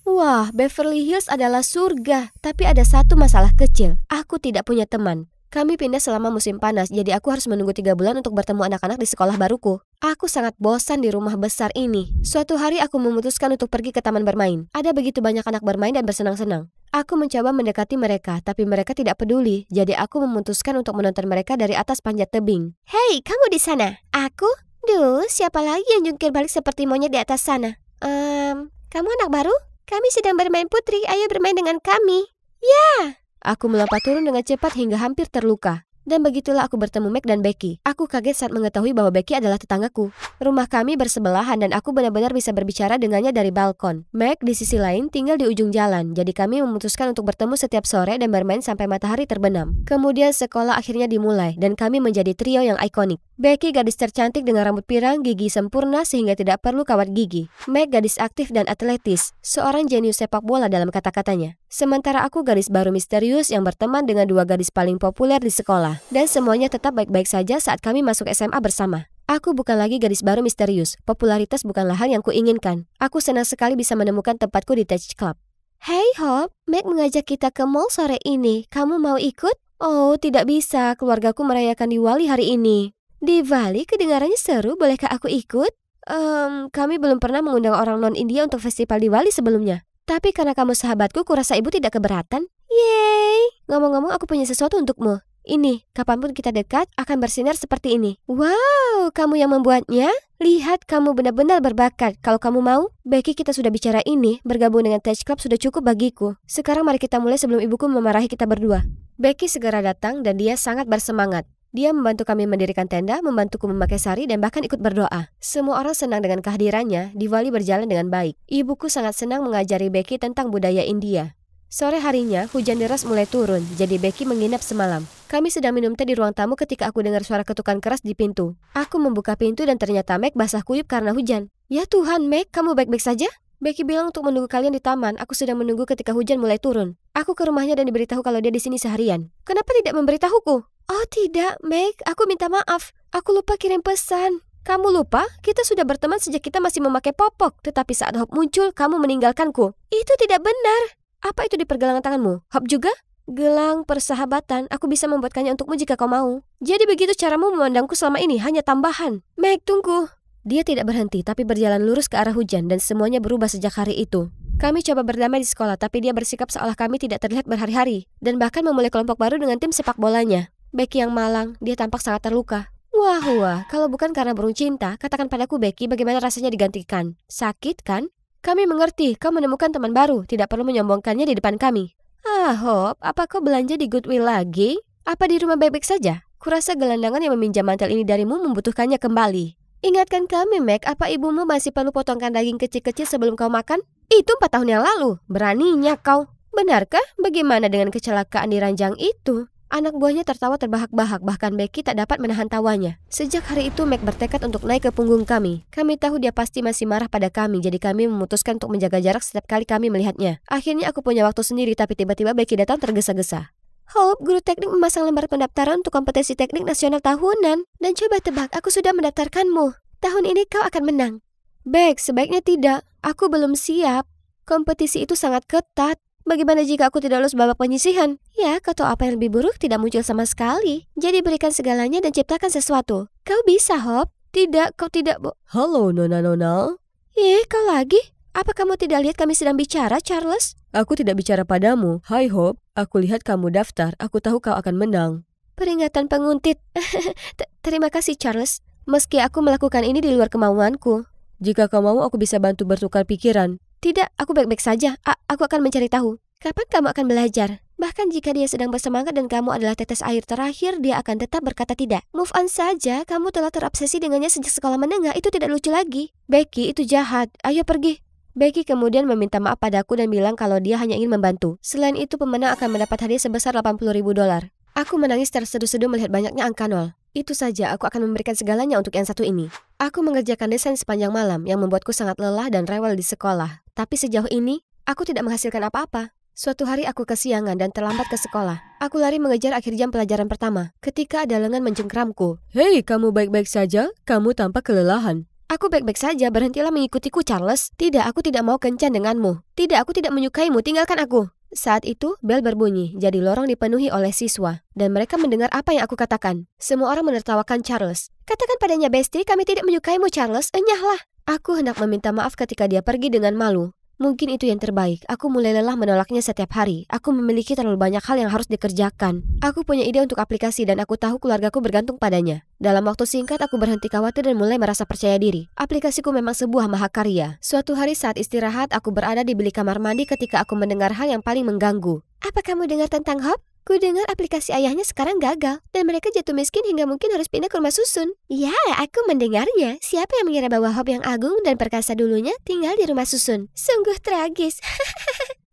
[SPEAKER 1] Wah, Beverly Hills adalah surga. Tapi ada satu masalah kecil. Aku tidak punya teman. Kami pindah selama musim panas, jadi aku harus menunggu 3 bulan untuk bertemu anak-anak di sekolah baruku. Aku sangat bosan di rumah besar ini. Suatu hari aku memutuskan untuk pergi ke taman bermain. Ada begitu banyak anak bermain dan bersenang-senang. Aku mencoba mendekati mereka, tapi mereka tidak peduli. Jadi aku memutuskan untuk menonton mereka dari atas panjat tebing. Hei, kamu di sana? Aku? Duh, siapa lagi yang jungkir balik seperti monyet di atas sana? Kamu anak baru? Kami sedang bermain putri, ayo bermain dengan kami. Ya! Aku melompat turun dengan cepat hingga hampir terluka. Dan begitulah aku bertemu Meg dan Becky. Aku kaget saat mengetahui bahwa Becky adalah tetanggaku. Rumah kami bersebelahan dan aku benar-benar bisa berbicara dengannya dari balkon. Meg di sisi lain tinggal di ujung jalan, jadi kami memutuskan untuk bertemu setiap sore dan bermain sampai matahari terbenam. Kemudian sekolah akhirnya dimulai dan kami menjadi trio yang ikonik. Becky gadis tercantik dengan rambut pirang, gigi sempurna sehingga tidak perlu kawat gigi. Meg gadis aktif dan atletis, seorang jenius sepak bola dalam kata-katanya. Sementara aku gadis baru misterius yang berteman dengan 2 gadis paling populer di sekolah. Dan semuanya tetap baik-baik saja saat kami masuk SMA bersama. Aku bukan lagi gadis baru misterius. Popularitas bukanlah hal yang kuinginkan. Aku senang sekali bisa menemukan tempatku di Touch Club. Hey Hop, Meg mengajak kita ke mall sore ini. Kamu mau ikut? Oh, tidak bisa. Keluargaku merayakan Diwali hari ini. Diwali kedengarannya seru. Bolehkah aku ikut? Kami belum pernah mengundang orang non-India untuk festival Diwali sebelumnya. Tapi karena kamu sahabatku, kurasa ibu tidak keberatan. Yeay! Ngomong-ngomong, aku punya sesuatu untukmu. Ini, kapanpun kita dekat, akan bersinar seperti ini. Wow, kamu yang membuatnya? Lihat, kamu benar-benar berbakat. Kalau kamu mau, Becky, kita sudah bicara ini. Bergabung dengan Touch Club sudah cukup bagiku. Sekarang mari kita mulai sebelum ibuku memarahi kita berdua. Becky segera datang dan dia sangat bersemangat. Dia membantu kami mendirikan tenda, membantuku memakai sari, dan bahkan ikut berdoa. Semua orang senang dengan kehadirannya. Diwali berjalan dengan baik. Ibuku sangat senang mengajari Becky tentang budaya India. Sore harinya, hujan deras mulai turun, jadi Becky menginap semalam. Kami sedang minum teh di ruang tamu ketika aku dengar suara ketukan keras di pintu. Aku membuka pintu dan ternyata Meg basah kuyup karena hujan. Ya Tuhan, Meg, kamu baik-baik saja? Becky bilang untuk menunggu kalian di taman. Aku sedang menunggu ketika hujan mulai turun. Aku ke rumahnya dan diberitahu kalau dia di sini seharian. Kenapa tidak memberitahuku? Oh tidak, Meg, aku minta maaf. Aku lupa kirim pesan. Kamu lupa? Kita sudah berteman sejak kita masih memakai popok. Tetapi saat Hop muncul, kamu meninggalkanku. Itu tidak benar. Apa itu di pergelangan tanganmu? Hop juga? Gelang persahabatan, aku bisa membuatkannya untukmu jika kau mau. Jadi begitu caramu memandangku selama ini, hanya tambahan. Meg, tunggu. Dia tidak berhenti, tapi berjalan lurus ke arah hujan dan semuanya berubah sejak hari itu. Kami coba berdamai di sekolah, tapi dia bersikap seolah kami tidak terlihat berhari-hari. Dan bahkan memulai kelompok baru dengan tim sepak bolanya. Becky yang malang, dia tampak sangat terluka. Wah, kalau bukan karena burung cinta, katakan padaku Becky bagaimana rasanya digantikan. Sakit kan? Kami mengerti, kau menemukan teman baru, tidak perlu menyombongkannya di depan kami. Ah, Hop, apa kau belanja di Goodwill lagi? Apa di rumah baik-baik saja? Kurasa gelandangan yang meminjam mantel ini darimu membutuhkannya kembali. Ingatkan kami, Meg, apa ibumu masih perlu potongkan daging kecil-kecil sebelum kau makan? Itu 4 tahun yang lalu, beraninya kau. Benarkah? Bagaimana dengan kecelakaan di ranjang itu? Anak buahnya tertawa terbahak-bahak, bahkan Becky tak dapat menahan tawanya. Sejak hari itu, Meg bertekad untuk naik ke punggung kami. Kami tahu dia pasti masih marah pada kami, jadi kami memutuskan untuk menjaga jarak setiap kali kami melihatnya. Akhirnya aku punya waktu sendiri, tapi tiba-tiba Becky datang tergesa-gesa. Hope, guru teknik memasang lembar pendaftaran untuk kompetisi teknik nasional tahunan. Dan coba tebak, aku sudah mendaftarkanmu. Tahun ini kau akan menang. Beck, sebaiknya tidak. Aku belum siap. Kompetisi itu sangat ketat. Bagaimana jika aku tidak lulus babak penyisihan? Ya, kau tahu apa yang lebih buruk tidak muncul sama sekali. Jadi berikan segalanya dan ciptakan sesuatu. Kau bisa, Hop. Tidak, kau tidak
[SPEAKER 2] Halo, Nona.
[SPEAKER 1] kau lagi? Apa kamu tidak lihat kami sedang bicara, Charles?
[SPEAKER 2] Aku tidak bicara padamu. Hai Hop, aku lihat kamu daftar. Aku tahu kau akan menang.
[SPEAKER 1] Peringatan penguntit. Terima kasih, Charles. Meski aku melakukan ini di luar kemauanku.
[SPEAKER 2] Jika kau mau, aku bisa bantu bertukar pikiran.
[SPEAKER 1] Tidak, aku baik-baik saja. Aku akan mencari tahu. Kapan kamu akan belajar? Bahkan jika dia sedang bersemangat dan kamu adalah tetes air terakhir, dia akan tetap berkata tidak. Move on saja, kamu telah terobsesi dengannya sejak sekolah menengah. Itu tidak lucu lagi. Becky, itu jahat. Ayo pergi. Becky kemudian meminta maaf padaku dan bilang kalau dia hanya ingin membantu. Selain itu, pemenang akan mendapat hadiah sebesar $80.000. Aku menangis terseduh-seduh melihat banyaknya angka nol. Itu saja, aku akan memberikan segalanya untuk yang satu ini. Aku mengerjakan desain sepanjang malam yang membuatku sangat lelah dan rewel di sekolah. Tapi sejauh ini, aku tidak menghasilkan apa-apa. Suatu hari aku kesiangan dan terlambat ke sekolah. Aku lari mengejar akhir jam pelajaran pertama, ketika ada lengan mencengkramku.
[SPEAKER 2] Hei, kamu baik-baik saja? Kamu tampak kelelahan.
[SPEAKER 1] Aku baik-baik saja, berhentilah mengikutiku, Charles. Tidak, aku tidak mau kencan denganmu. Tidak, aku tidak menyukaimu, tinggalkan aku. Saat itu, bel berbunyi, jadi lorong dipenuhi oleh siswa. Dan mereka mendengar apa yang aku katakan. Semua orang menertawakan Charles. Katakan padanya, Besti, kami tidak menyukaimu, Charles. Enyahlah. Aku hendak meminta maaf ketika dia pergi dengan malu. Mungkin itu yang terbaik. Aku mulai lelah menolaknya setiap hari. Aku memiliki terlalu banyak hal yang harus dikerjakan. Aku punya ide untuk aplikasi dan aku tahu keluargaku bergantung padanya. Dalam waktu singkat, aku berhenti khawatir dan mulai merasa percaya diri. Aplikasiku memang sebuah mahakarya. Suatu hari saat istirahat, aku berada di bilik kamar mandi ketika aku mendengar hal yang paling mengganggu. Apa kamu dengar tentang Hop? Ku dengar aplikasi ayahnya sekarang gagal dan mereka jatuh miskin hingga mungkin harus pindah ke rumah susun. Ya, aku mendengarnya. Siapa yang mengira bahwa Hop yang agung dan perkasa dulunya tinggal di rumah susun? Sungguh tragis.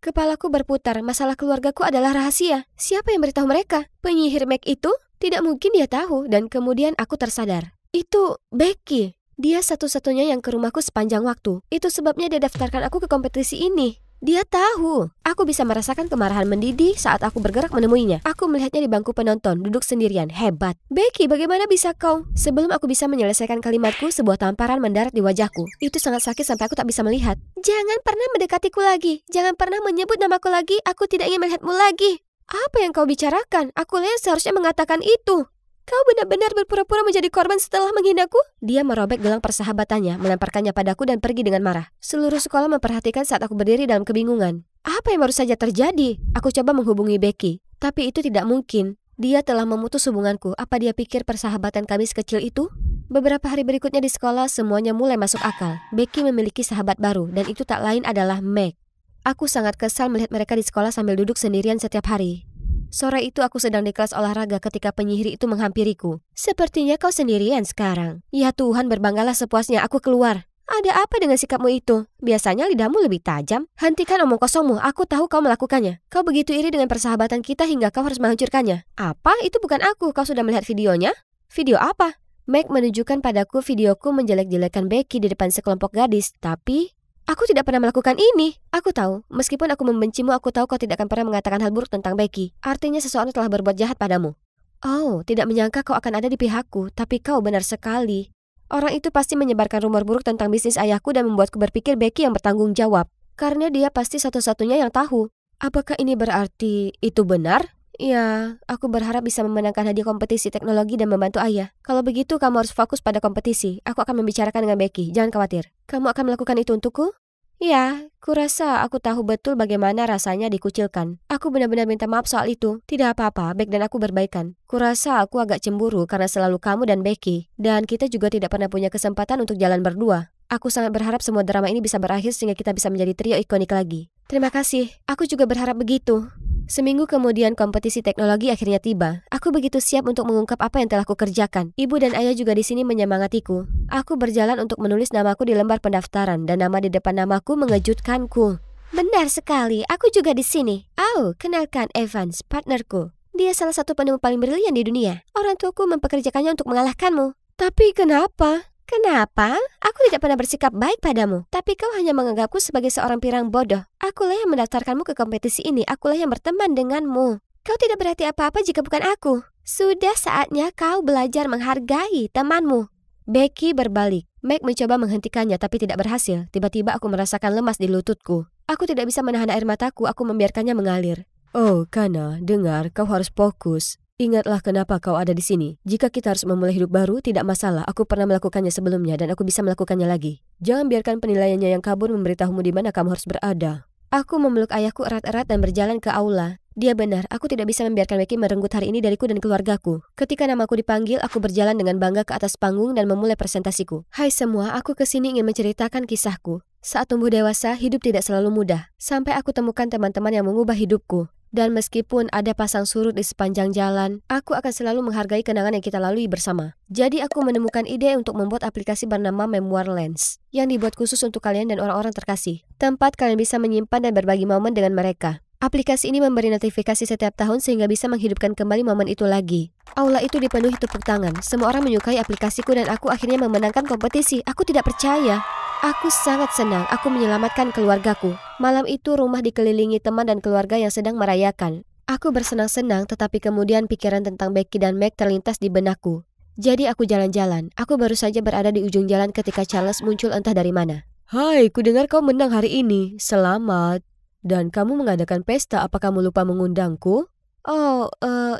[SPEAKER 1] Kepalaku berputar. Masalah keluargaku adalah rahasia. Siapa yang beritahu mereka? Penyihir Meg itu? Tidak mungkin dia tahu. Dan kemudian aku tersadar. Itu Becky. Dia satu-satunya yang ke rumahku sepanjang waktu. Itu sebabnya dia daftarkan aku ke kompetisi ini. Dia tahu. Aku bisa merasakan kemarahan mendidih saat aku bergerak menemuinya. Aku melihatnya di bangku penonton, duduk sendirian. Hebat. Becky, bagaimana bisa kau? Sebelum aku bisa menyelesaikan kalimatku, sebuah tamparan mendarat di wajahku. Itu sangat sakit sampai aku tak bisa melihat. Jangan pernah mendekatiku lagi. Jangan pernah menyebut namaku lagi. Aku tidak ingin melihatmu lagi. Apa yang kau bicarakan? Akulah yang seharusnya mengatakan itu. Kau benar-benar berpura-pura menjadi korban setelah menghinaku? Dia merobek gelang persahabatannya, melemparkannya padaku dan pergi dengan marah. Seluruh sekolah memperhatikan saat aku berdiri dalam kebingungan. Apa yang baru saja terjadi? Aku coba menghubungi Becky, tapi itu tidak mungkin. Dia telah memutus hubunganku. Apa dia pikir persahabatan kami sekecil itu? Beberapa hari berikutnya di sekolah, semuanya mulai masuk akal. Becky memiliki sahabat baru, dan itu tak lain adalah Meg. Aku sangat kesal melihat mereka di sekolah sambil duduk sendirian setiap hari. Sore itu aku sedang di kelas olahraga ketika penyihir itu menghampiriku. Sepertinya kau sendirian sekarang. Ya Tuhan, berbanggalah sepuasnya. Aku keluar. Ada apa dengan sikapmu itu? Biasanya lidahmu lebih tajam. Hentikan omong kosongmu. Aku tahu kau melakukannya. Kau begitu iri dengan persahabatan kita hingga kau harus menghancurkannya. Apa? Itu bukan aku. Kau sudah melihat videonya? Video apa? Meg menunjukkan padaku videoku menjelek-jelekan Becky di depan sekelompok gadis. Tapi aku tidak pernah melakukan ini. Aku tahu, meskipun aku membencimu, aku tahu kau tidak akan pernah mengatakan hal buruk tentang Becky. Artinya seseorang telah berbuat jahat padamu. Oh, tidak menyangka kau akan ada di pihakku, tapi kau benar sekali. Orang itu pasti menyebarkan rumor buruk tentang bisnis ayahku dan membuatku berpikir Becky yang bertanggung jawab. Karena dia pasti satu-satunya yang tahu. Apakah ini berarti itu benar? Ya, aku berharap bisa memenangkan hadiah kompetisi teknologi dan membantu ayah. Kalau begitu, kamu harus fokus pada kompetisi. Aku akan membicarakan dengan Becky, jangan khawatir. Kamu akan melakukan itu untukku? Ya, kurasa aku tahu betul bagaimana rasanya dikucilkan. Aku benar-benar minta maaf soal itu. Tidak apa-apa, Beck dan aku berbaikan. Kurasa aku agak cemburu karena selalu kamu dan Becky. Dan kita juga tidak pernah punya kesempatan untuk jalan berdua. Aku sangat berharap semua drama ini bisa berakhir sehingga kita bisa menjadi trio ikonik lagi. Terima kasih, aku juga berharap begitu. Seminggu kemudian kompetisi teknologi akhirnya tiba. Aku begitu siap untuk mengungkap apa yang telah kukerjakan. Ibu dan ayah juga di sini menyemangatiku. Aku berjalan untuk menulis namaku di lembar pendaftaran dan nama di depan namaku mengejutkanku. Benar sekali, aku juga di sini. Oh, kenalkan Evans, partnerku. Dia salah satu penemu paling brilian di dunia. Orang tuaku mempekerjakannya untuk mengalahkanmu. Tapi kenapa? Kenapa? Aku tidak pernah bersikap baik padamu, tapi kau hanya menganggapku sebagai seorang pirang bodoh. Akulah yang mendaftarkanmu ke kompetisi ini, akulah yang berteman denganmu. Kau tidak berarti apa-apa jika bukan aku. Sudah saatnya kau belajar menghargai temanmu. Becky berbalik. Meg mencoba menghentikannya tapi tidak berhasil. Tiba-tiba aku merasakan lemas di lututku. Aku tidak bisa menahan air mataku, aku membiarkannya mengalir.
[SPEAKER 2] Oh, Kana, dengar, kau harus fokus. Ingatlah kenapa kau ada di sini. Jika kita harus memulai hidup baru, tidak masalah. Aku pernah melakukannya sebelumnya dan aku bisa melakukannya lagi. Jangan biarkan penilaiannya yang kabur memberitahumu di mana kamu harus berada.
[SPEAKER 1] Aku memeluk ayahku erat-erat dan berjalan ke aula. Dia benar, aku tidak bisa membiarkan Becky merenggut hari ini dariku dan keluargaku. Ketika namaku dipanggil, aku berjalan dengan bangga ke atas panggung dan memulai presentasiku. Hai semua, aku kesini ingin menceritakan kisahku. Saat tumbuh dewasa, hidup tidak selalu mudah. Sampai aku temukan teman-teman yang mengubah hidupku. Dan meskipun ada pasang surut di sepanjang jalan, aku akan selalu menghargai kenangan yang kita lalui bersama. Jadi aku menemukan ide untuk membuat aplikasi bernama Memoir Lens, yang dibuat khusus untuk kalian dan orang-orang terkasih. Tempat kalian bisa menyimpan dan berbagi momen dengan mereka. Aplikasi ini memberi notifikasi setiap tahun sehingga bisa menghidupkan kembali momen itu lagi. Aula itu dipenuhi tepuk tangan. Semua orang menyukai aplikasiku dan aku akhirnya memenangkan kompetisi. Aku tidak percaya. Aku sangat senang. Aku menyelamatkan keluargaku. Malam itu rumah dikelilingi teman dan keluarga yang sedang merayakan. Aku bersenang-senang tetapi kemudian pikiran tentang Becky dan Meg terlintas di benakku. Jadi aku jalan-jalan. Aku baru saja berada di ujung jalan ketika Charles muncul entah dari mana.
[SPEAKER 2] Hai, kudengar kau menang hari ini. Selamat. Dan kamu mengadakan pesta, apa kamu lupa mengundangku?
[SPEAKER 1] Oh,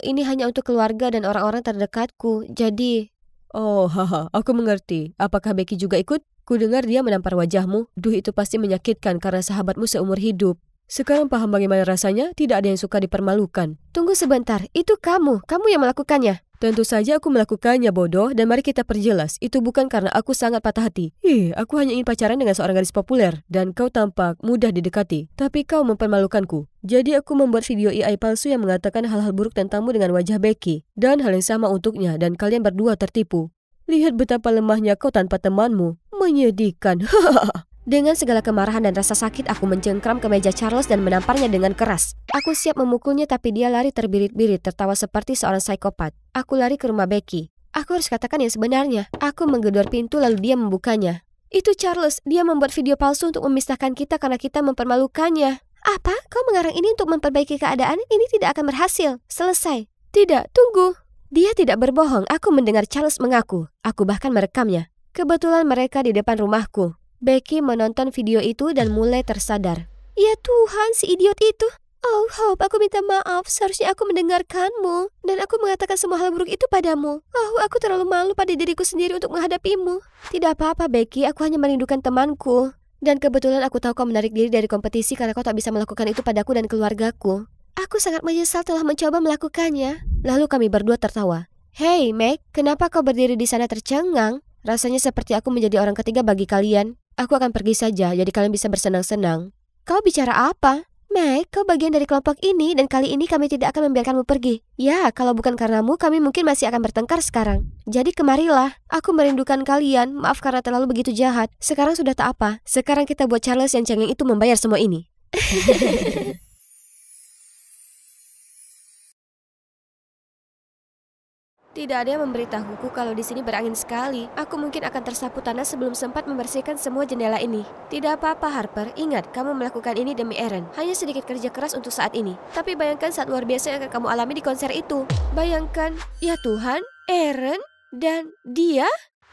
[SPEAKER 1] ini hanya untuk keluarga dan orang-orang terdekatku, jadi...
[SPEAKER 2] Oh, haha, aku mengerti. Apakah Becky juga ikut? Kudengar dia menampar wajahmu. Duh, itu pasti menyakitkan karena sahabatmu seumur hidup. Sekarang paham bagaimana rasanya? Tidak ada yang suka dipermalukan.
[SPEAKER 1] Tunggu sebentar, itu kamu yang melakukannya.
[SPEAKER 2] Tentu saja aku melakukannya, bodoh, dan mari kita perjelas. Itu bukan karena aku sangat patah hati. Aku hanya ingin pacaran dengan seorang gadis populer, dan kau tampak mudah didekati. Tapi kau mempermalukanku. Jadi aku membuat video AI palsu yang mengatakan hal-hal buruk tentangmu dengan wajah Becky. Dan hal yang sama untuknya, dan kalian berdua tertipu. Lihat betapa lemahnya kau tanpa temanmu. Menyedihkan.
[SPEAKER 1] Dengan segala kemarahan dan rasa sakit, aku mencengkram ke meja Charles dan menamparnya dengan keras. Aku siap memukulnya, tapi dia lari terbirit-birit, tertawa seperti seorang psikopat. Aku lari ke rumah Becky. Aku harus katakan yang sebenarnya. Aku menggedor pintu lalu dia membukanya. Itu Charles, dia membuat video palsu untuk memisahkan kita karena kita mempermalukannya. Apa? Kau mengarang ini untuk memperbaiki keadaan? Ini tidak akan berhasil. Selesai. Tidak, tunggu. Dia tidak berbohong. Aku mendengar Charles mengaku. Aku bahkan merekamnya. Kebetulan mereka di depan rumahku. Becky menonton video itu dan mulai tersadar. Ya Tuhan, si idiot itu. Oh, Hope, aku minta maaf. Seharusnya aku mendengarkanmu. Dan aku mengatakan semua hal buruk itu padamu. Oh, aku terlalu malu pada diriku sendiri untuk menghadapimu. Tidak apa-apa, Becky. Aku hanya merindukan temanku. Dan kebetulan aku tahu kau menarik diri dari kompetisi karena kau tak bisa melakukan itu padaku dan keluargaku. Aku sangat menyesal telah mencoba melakukannya. Lalu kami berdua tertawa. Hey, Meg, kenapa kau berdiri di sana tercengang? Rasanya seperti aku menjadi orang ketiga bagi kalian. Aku akan pergi saja, jadi kalian bisa bersenang-senang. Kau bicara apa? Meg, kau bagian dari kelompok ini dan kali ini kami tidak akan membiarkanmu pergi. Ya, kalau bukan karenamu, kami mungkin masih akan bertengkar sekarang. Jadi kemarilah, aku merindukan kalian. Maaf karena terlalu begitu jahat. Sekarang sudah tak apa. Sekarang kita buat Charles yang cengeng itu membayar semua ini. Tidak ada yang memberitahuku kalau di sini berangin sekali. Aku mungkin akan tersapu tanah sebelum sempat membersihkan semua jendela ini. Tidak apa-apa, Harper. Ingat, kamu melakukan ini demi Aaron. Hanya sedikit kerja keras untuk saat ini. Tapi bayangkan saat luar biasa yang akan kamu alami di konser itu. Bayangkan, ya Tuhan, Aaron dan dia?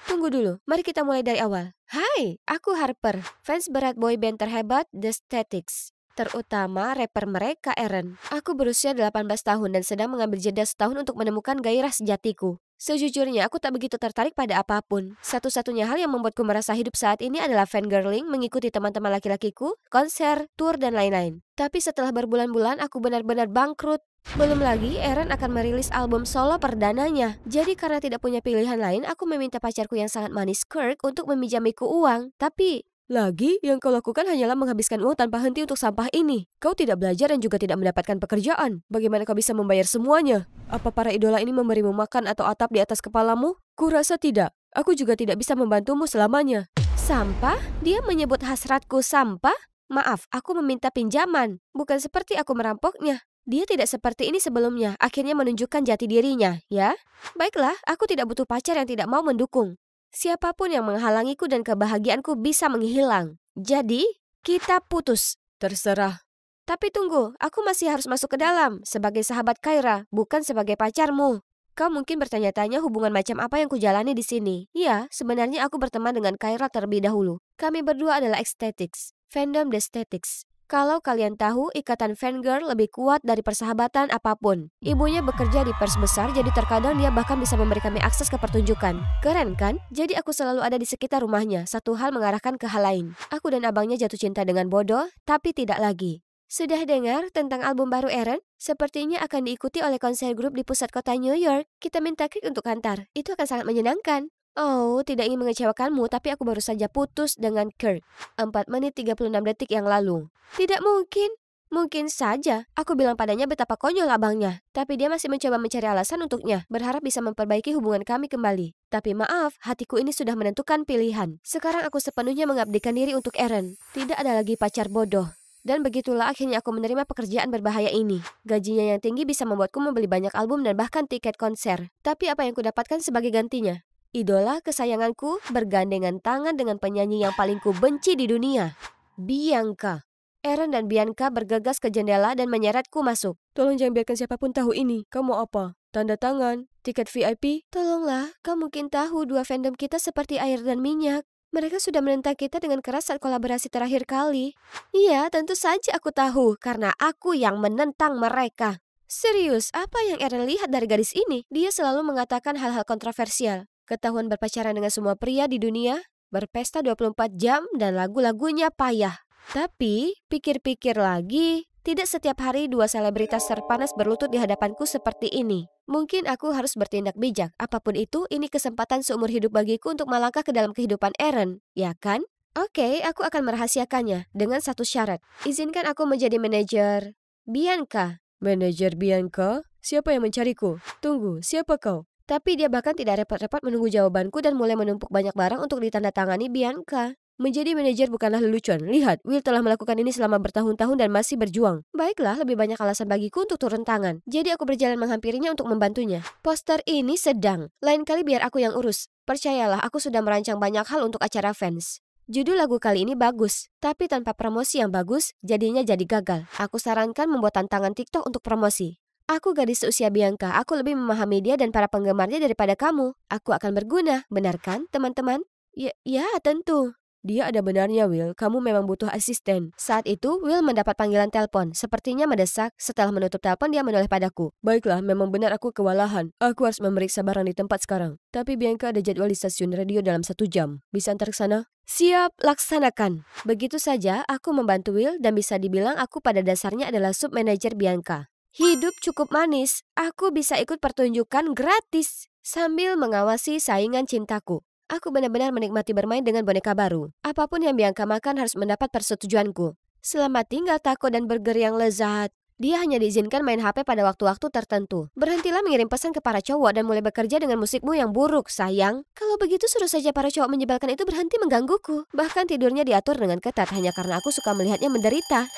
[SPEAKER 1] Tunggu dulu, mari kita mulai dari awal. Hai, aku Harper, fans berat boy band terhebat The Statics. Terutama rapper mereka, Aaron. Aku berusia 18 tahun dan sedang mengambil jeda setahun untuk menemukan gairah sejatiku. Sejujurnya, aku tak begitu tertarik pada apapun. Satu-satunya hal yang membuatku merasa hidup saat ini adalah fangirling, mengikuti teman-teman laki-lakiku, konser, tour, dan lain-lain. Tapi setelah berbulan-bulan, aku benar-benar bangkrut. Belum lagi, Aaron akan merilis album solo perdananya. Jadi karena tidak punya pilihan lain, aku meminta pacarku yang sangat manis, Kirk, untuk meminjamiku uang. Tapi...
[SPEAKER 2] Lagi, yang kau lakukan hanyalah menghabiskan uang tanpa henti untuk sampah ini. Kau tidak belajar dan juga tidak mendapatkan pekerjaan. Bagaimana kau bisa membayar semuanya? Apa para idola ini memberimu makan atau atap di atas kepalamu? Kurasa tidak. Aku juga tidak bisa membantumu selamanya.
[SPEAKER 1] Sampah? Dia menyebut hasratku sampah? Maaf, aku meminta pinjaman. Bukan seperti aku merampoknya. Dia tidak seperti ini sebelumnya. Akhirnya menunjukkan jati dirinya, ya? Baiklah, aku tidak butuh pacar yang tidak mau mendukung. Siapapun yang menghalangiku dan kebahagiaanku bisa menghilang. Jadi, kita putus.
[SPEAKER 2] Terserah.
[SPEAKER 1] Tapi tunggu, aku masih harus masuk ke dalam sebagai sahabat Kyra, bukan sebagai pacarmu. Kau mungkin bertanya-tanya hubungan macam apa yang kujalani di sini. Ya, sebenarnya aku berteman dengan Kyra terlebih dahulu. Kami berdua adalah Ecstatics, fandom The Statics. Kalau kalian tahu, ikatan fangirl lebih kuat dari persahabatan apapun. Ibunya bekerja di pers besar, jadi terkadang dia bahkan bisa memberi kami akses ke pertunjukan. Keren kan? Jadi aku selalu ada di sekitar rumahnya, satu hal mengarahkan ke hal lain. Aku dan abangnya jatuh cinta dengan bodoh, tapi tidak lagi. Sudah dengar tentang album baru Aaron? Sepertinya akan diikuti oleh konser grup di pusat kota New York. Kita minta Kirk untuk antar. Itu akan sangat menyenangkan. Oh, tidak ingin mengecewakanmu, tapi aku baru saja putus dengan Kirk. 4 menit 36 detik yang lalu. Tidak mungkin. Mungkin saja. Aku bilang padanya betapa konyol abangnya. Tapi dia masih mencoba mencari alasan untuknya. Berharap bisa memperbaiki hubungan kami kembali. Tapi maaf, hatiku ini sudah menentukan pilihan. Sekarang aku sepenuhnya mengabdikan diri untuk Aaron. Tidak ada lagi pacar bodoh. Dan begitulah akhirnya aku menerima pekerjaan berbahaya ini. Gajinya yang tinggi bisa membuatku membeli banyak album dan bahkan tiket konser. Tapi apa yang kudapatkan sebagai gantinya? Idola kesayanganku bergandengan tangan dengan penyanyi yang paling kubenci di dunia, Bianca. Aaron dan Bianca bergegas ke jendela dan menyeretku masuk.
[SPEAKER 2] Tolong jangan biarkan siapapun tahu ini. Kau mau apa? Tanda tangan? Tiket VIP?
[SPEAKER 1] Tolonglah, kau mungkin tahu dua fandom kita seperti air dan minyak. Mereka sudah menentang kita dengan keras saat kolaborasi terakhir kali. Iya, tentu saja aku tahu, karena aku yang menentang mereka. Serius, apa yang Eren lihat dari gadis ini? Dia selalu mengatakan hal-hal kontroversial. Ketahuan berpacaran dengan semua pria di dunia, berpesta 24 jam, dan lagu-lagunya payah. Tapi, pikir-pikir lagi, tidak setiap hari dua selebritas terpanas berlutut di hadapanku seperti ini. Mungkin aku harus bertindak bijak. Apapun itu, ini kesempatan seumur hidup bagiku untuk melangkah ke dalam kehidupan Eren, ya kan? Oke, aku akan merahasiakannya dengan satu syarat. Izinkan aku menjadi manajer Bianca.
[SPEAKER 2] Manajer Bianca? Siapa yang mencariku? Tunggu, siapa kau?
[SPEAKER 1] Tapi dia bahkan tidak repot-repot menunggu jawabanku dan mulai menumpuk banyak barang untuk ditandatangani Bianca.
[SPEAKER 2] Menjadi manajer bukanlah lelucon. Lihat, Will telah melakukan ini selama bertahun-tahun dan masih berjuang.
[SPEAKER 1] Baiklah, lebih banyak alasan bagiku untuk turun tangan. Jadi aku berjalan menghampirinya untuk membantunya. Poster ini sedang. Lain kali biar aku yang urus. Percayalah, aku sudah merancang banyak hal untuk acara fans. Judul lagu kali ini bagus, tapi tanpa promosi yang bagus, jadinya jadi gagal. Aku sarankan membuat tantangan TikTok untuk promosi. Aku gadis seusia Bianca, aku lebih memahami dia dan para penggemarnya daripada kamu. Aku akan berguna, benar kan, teman-teman? Ya, tentu.
[SPEAKER 2] Dia ada benarnya, Will. Kamu memang butuh asisten.
[SPEAKER 1] Saat itu, Will mendapat panggilan telepon. Sepertinya mendesak. Setelah menutup telepon, dia menoleh padaku.
[SPEAKER 2] Baiklah, memang benar aku kewalahan. Aku harus memeriksa barang di tempat sekarang. Tapi Bianca ada jadwal di stasiun radio dalam 1 jam. Bisa antar ke sana?
[SPEAKER 1] Siap, laksanakan. Begitu saja, aku membantu Will dan bisa dibilang aku pada dasarnya adalah sub-manager Bianca. Hidup cukup manis. Aku bisa ikut pertunjukan gratis sambil mengawasi saingan cintaku. Aku benar-benar menikmati bermain dengan boneka baru. Apapun yang Bianca makan harus mendapat persetujuanku. Selamat tinggal taco dan burger yang lezat. Dia hanya diizinkan main HP pada waktu-waktu tertentu. Berhentilah mengirim pesan ke para cowok dan mulai bekerja dengan musikmu yang buruk, sayang. Kalau begitu suruh saja para cowok menyebalkan itu berhenti menggangguku. Bahkan tidurnya diatur dengan ketat hanya karena aku suka melihatnya menderita.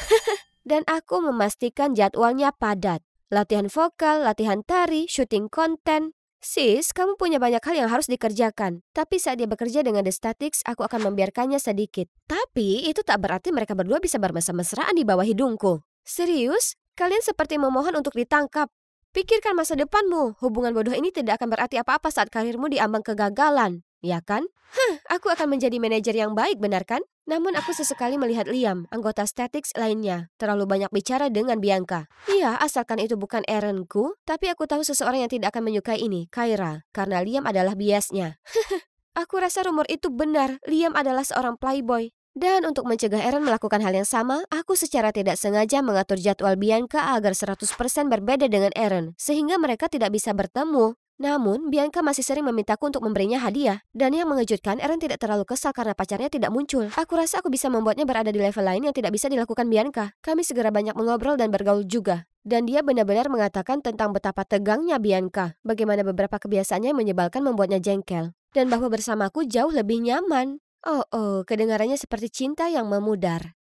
[SPEAKER 1] Dan aku memastikan jadwalnya padat. Latihan vokal, latihan tari, syuting konten. Sis, kamu punya banyak hal yang harus dikerjakan. Tapi saat dia bekerja dengan The Statics, aku akan membiarkannya sedikit. Tapi itu tak berarti mereka berdua bisa bermesra-mesraan di bawah hidungku. Serius? Kalian seperti memohon untuk ditangkap. Pikirkan masa depanmu. Hubungan bodoh ini tidak akan berarti apa-apa saat karirmu diambang kegagalan. Ya kan? Aku akan menjadi manajer yang baik, benar kan? Namun aku sesekali melihat Liam, anggota Statics lainnya, terlalu banyak bicara dengan Bianca. Iya, asalkan itu bukan Erenku, tapi aku tahu seseorang yang tidak akan menyukai ini, Kyra, karena Liam adalah biasnya. Aku rasa rumor itu benar, Liam adalah seorang playboy. Dan untuk mencegah Eren melakukan hal yang sama, aku secara tidak sengaja mengatur jadwal Bianca agar 100% berbeda dengan Eren, sehingga mereka tidak bisa bertemu. Namun, Bianca masih sering memintaku untuk memberinya hadiah. Dan yang mengejutkan, Eren tidak terlalu kesal karena pacarnya tidak muncul. Aku rasa aku bisa membuatnya berada di level lain yang tidak bisa dilakukan Bianca. Kami segera banyak mengobrol dan bergaul juga. Dan dia benar-benar mengatakan tentang betapa tegangnya Bianca. Bagaimana beberapa kebiasaannya yang menyebalkan membuatnya jengkel. Dan bahwa bersamaku jauh lebih nyaman. Oh, kedengarannya seperti cinta yang memudar.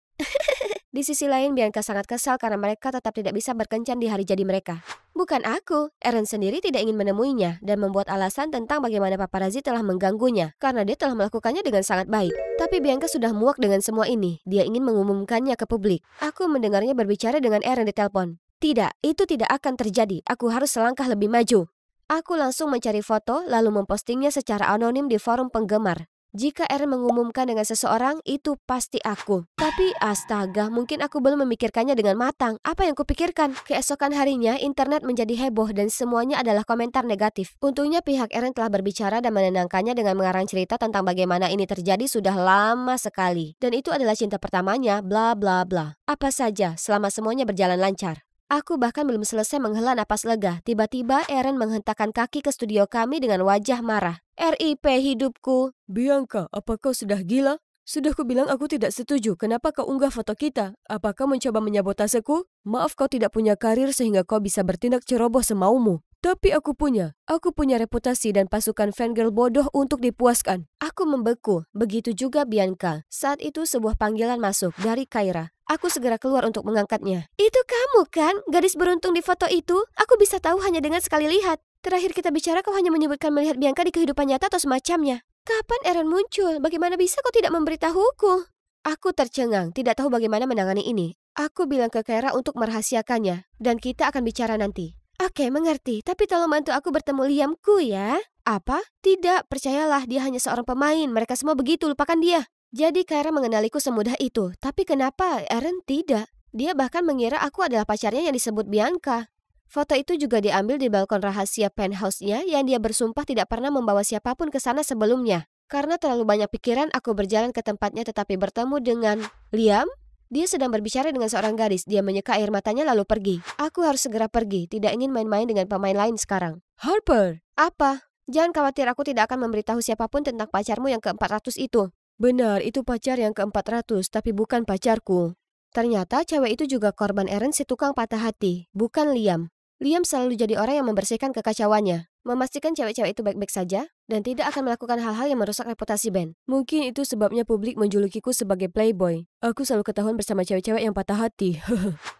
[SPEAKER 1] Di sisi lain, Bianca sangat kesal karena mereka tetap tidak bisa berkencan di hari jadi mereka. Bukan aku, Eren sendiri tidak ingin menemuinya dan membuat alasan tentang bagaimana paparazzi telah mengganggunya karena dia telah melakukannya dengan sangat baik. Tapi Bianca sudah muak dengan semua ini. Dia ingin mengumumkannya ke publik. Aku mendengarnya berbicara dengan Eren di telepon. Tidak, itu tidak akan terjadi. Aku harus selangkah lebih maju. Aku langsung mencari foto lalu mempostingnya secara anonim di forum penggemar. Jika Eren mengumumkan dengan seseorang, itu pasti aku. Tapi astaga, mungkin aku belum memikirkannya dengan matang. Apa yang kupikirkan? Keesokan harinya, internet menjadi heboh dan semuanya adalah komentar negatif. Untungnya pihak Eren telah berbicara dan menenangkannya dengan mengarang cerita tentang bagaimana ini terjadi sudah lama sekali. Dan itu adalah cinta pertamanya, bla bla bla. Apa saja, selama semuanya berjalan lancar. Aku bahkan belum selesai menghela napas lega. Tiba-tiba Eren menghentakkan kaki ke studio kami dengan wajah marah. RIP hidupku.
[SPEAKER 2] Bianca, apa kau sudah gila? Sudah kubilang aku tidak setuju. Kenapa kau unggah foto kita? Apakah mencoba menyabotaseku? Maaf kau tidak punya karir sehingga kau bisa bertindak ceroboh semaumu. Tapi aku punya reputasi dan pasukan fangirl bodoh untuk dipuaskan.
[SPEAKER 1] Aku membeku, begitu juga Bianca. Saat itu sebuah panggilan masuk dari Kyra. Aku segera keluar untuk mengangkatnya. Itu kamu kan? Gadis beruntung di foto itu? Aku bisa tahu hanya dengan sekali lihat. Terakhir kita bicara kau hanya menyebutkan melihat Bianca di kehidupan nyata atau semacamnya. Kapan Eren muncul? Bagaimana bisa kau tidak memberitahuku? Aku tercengang, tidak tahu bagaimana menangani ini. Aku bilang ke Kyra untuk merahasiakannya. Dan kita akan bicara nanti. Oke, mengerti. Tapi tolong bantu aku bertemu Liamku ya. Apa? Tidak, percayalah, dia hanya seorang pemain. Mereka semua begitu, lupakan dia. Jadi Kyra mengenaliku semudah itu. Tapi kenapa Eren tidak? Dia bahkan mengira aku adalah pacarnya yang disebut Bianca. Foto itu juga diambil di balkon rahasia penthouse-nya yang dia bersumpah tidak pernah membawa siapapun ke sana sebelumnya. Karena terlalu banyak pikiran, aku berjalan ke tempatnya tetapi bertemu dengan Liam. Dia sedang berbicara dengan seorang gadis. Dia menyeka air matanya lalu pergi. Aku harus segera pergi, tidak ingin main-main dengan pemain lain sekarang.
[SPEAKER 2] Harper!
[SPEAKER 1] Apa? Jangan khawatir, aku tidak akan memberitahu siapapun tentang pacarmu yang ke-400 itu.
[SPEAKER 2] Benar, itu pacar yang ke-400, tapi bukan pacarku.
[SPEAKER 1] Ternyata cewek itu juga korban Eren si tukang patah hati, bukan Liam. Liam selalu jadi orang yang membersihkan kekacauannya, memastikan cewek-cewek itu baik-baik saja, dan tidak akan melakukan hal-hal yang merusak reputasi band.
[SPEAKER 2] Mungkin itu sebabnya publik menjulukiku sebagai playboy. Aku selalu ketahuan bersama cewek-cewek yang patah hati.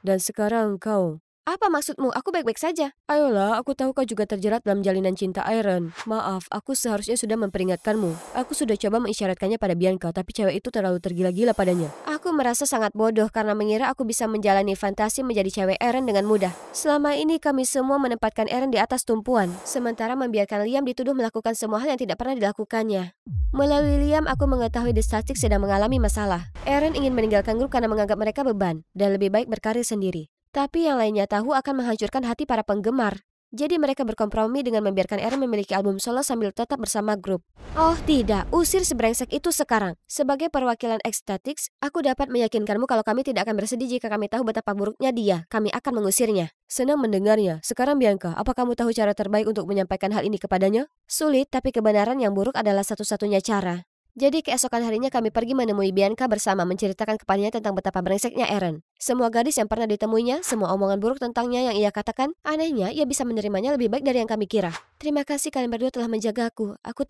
[SPEAKER 2] Dan sekarang kau.
[SPEAKER 1] Apa maksudmu? Aku baik-baik saja.
[SPEAKER 2] Ayolah, aku tahu kau juga terjerat dalam jalinan cinta Eren. Maaf, aku seharusnya sudah memperingatkanmu. Aku sudah coba mengisyaratkannya pada Bianca, tapi cewek itu terlalu tergila-gila padanya.
[SPEAKER 1] Aku merasa sangat bodoh karena mengira aku bisa menjalani fantasi menjadi cewek Eren dengan mudah. Selama ini kami semua menempatkan Eren di atas tumpuan, sementara membiarkan Liam dituduh melakukan semua hal yang tidak pernah dilakukannya. Melalui Liam, aku mengetahui The Static sedang mengalami masalah. Eren ingin meninggalkan grup karena menganggap mereka beban, dan lebih baik berkarir sendiri. Tapi yang lainnya tahu akan menghancurkan hati para penggemar. Jadi mereka berkompromi dengan membiarkan Eren memiliki album solo sambil tetap bersama grup. Oh tidak, usir sebrengsek itu sekarang. Sebagai perwakilan Ecstatics, aku dapat meyakinkanmu kalau kami tidak akan bersedih jika kami tahu betapa buruknya dia. Kami akan mengusirnya.
[SPEAKER 2] Senang mendengarnya. Sekarang Bianca, apa kamu tahu cara terbaik untuk menyampaikan hal ini kepadanya?
[SPEAKER 1] Sulit, tapi kebenaran yang buruk adalah satu-satunya cara. Jadi keesokan harinya kami pergi menemui Bianca bersama menceritakan kepadanya tentang betapa brengseknya Eren. Semua gadis yang pernah ditemuinya, semua omongan buruk tentangnya yang ia katakan, anehnya ia bisa menerimanya lebih baik dari yang kami kira. Terima kasih kalian berdua telah menjagaku. Aku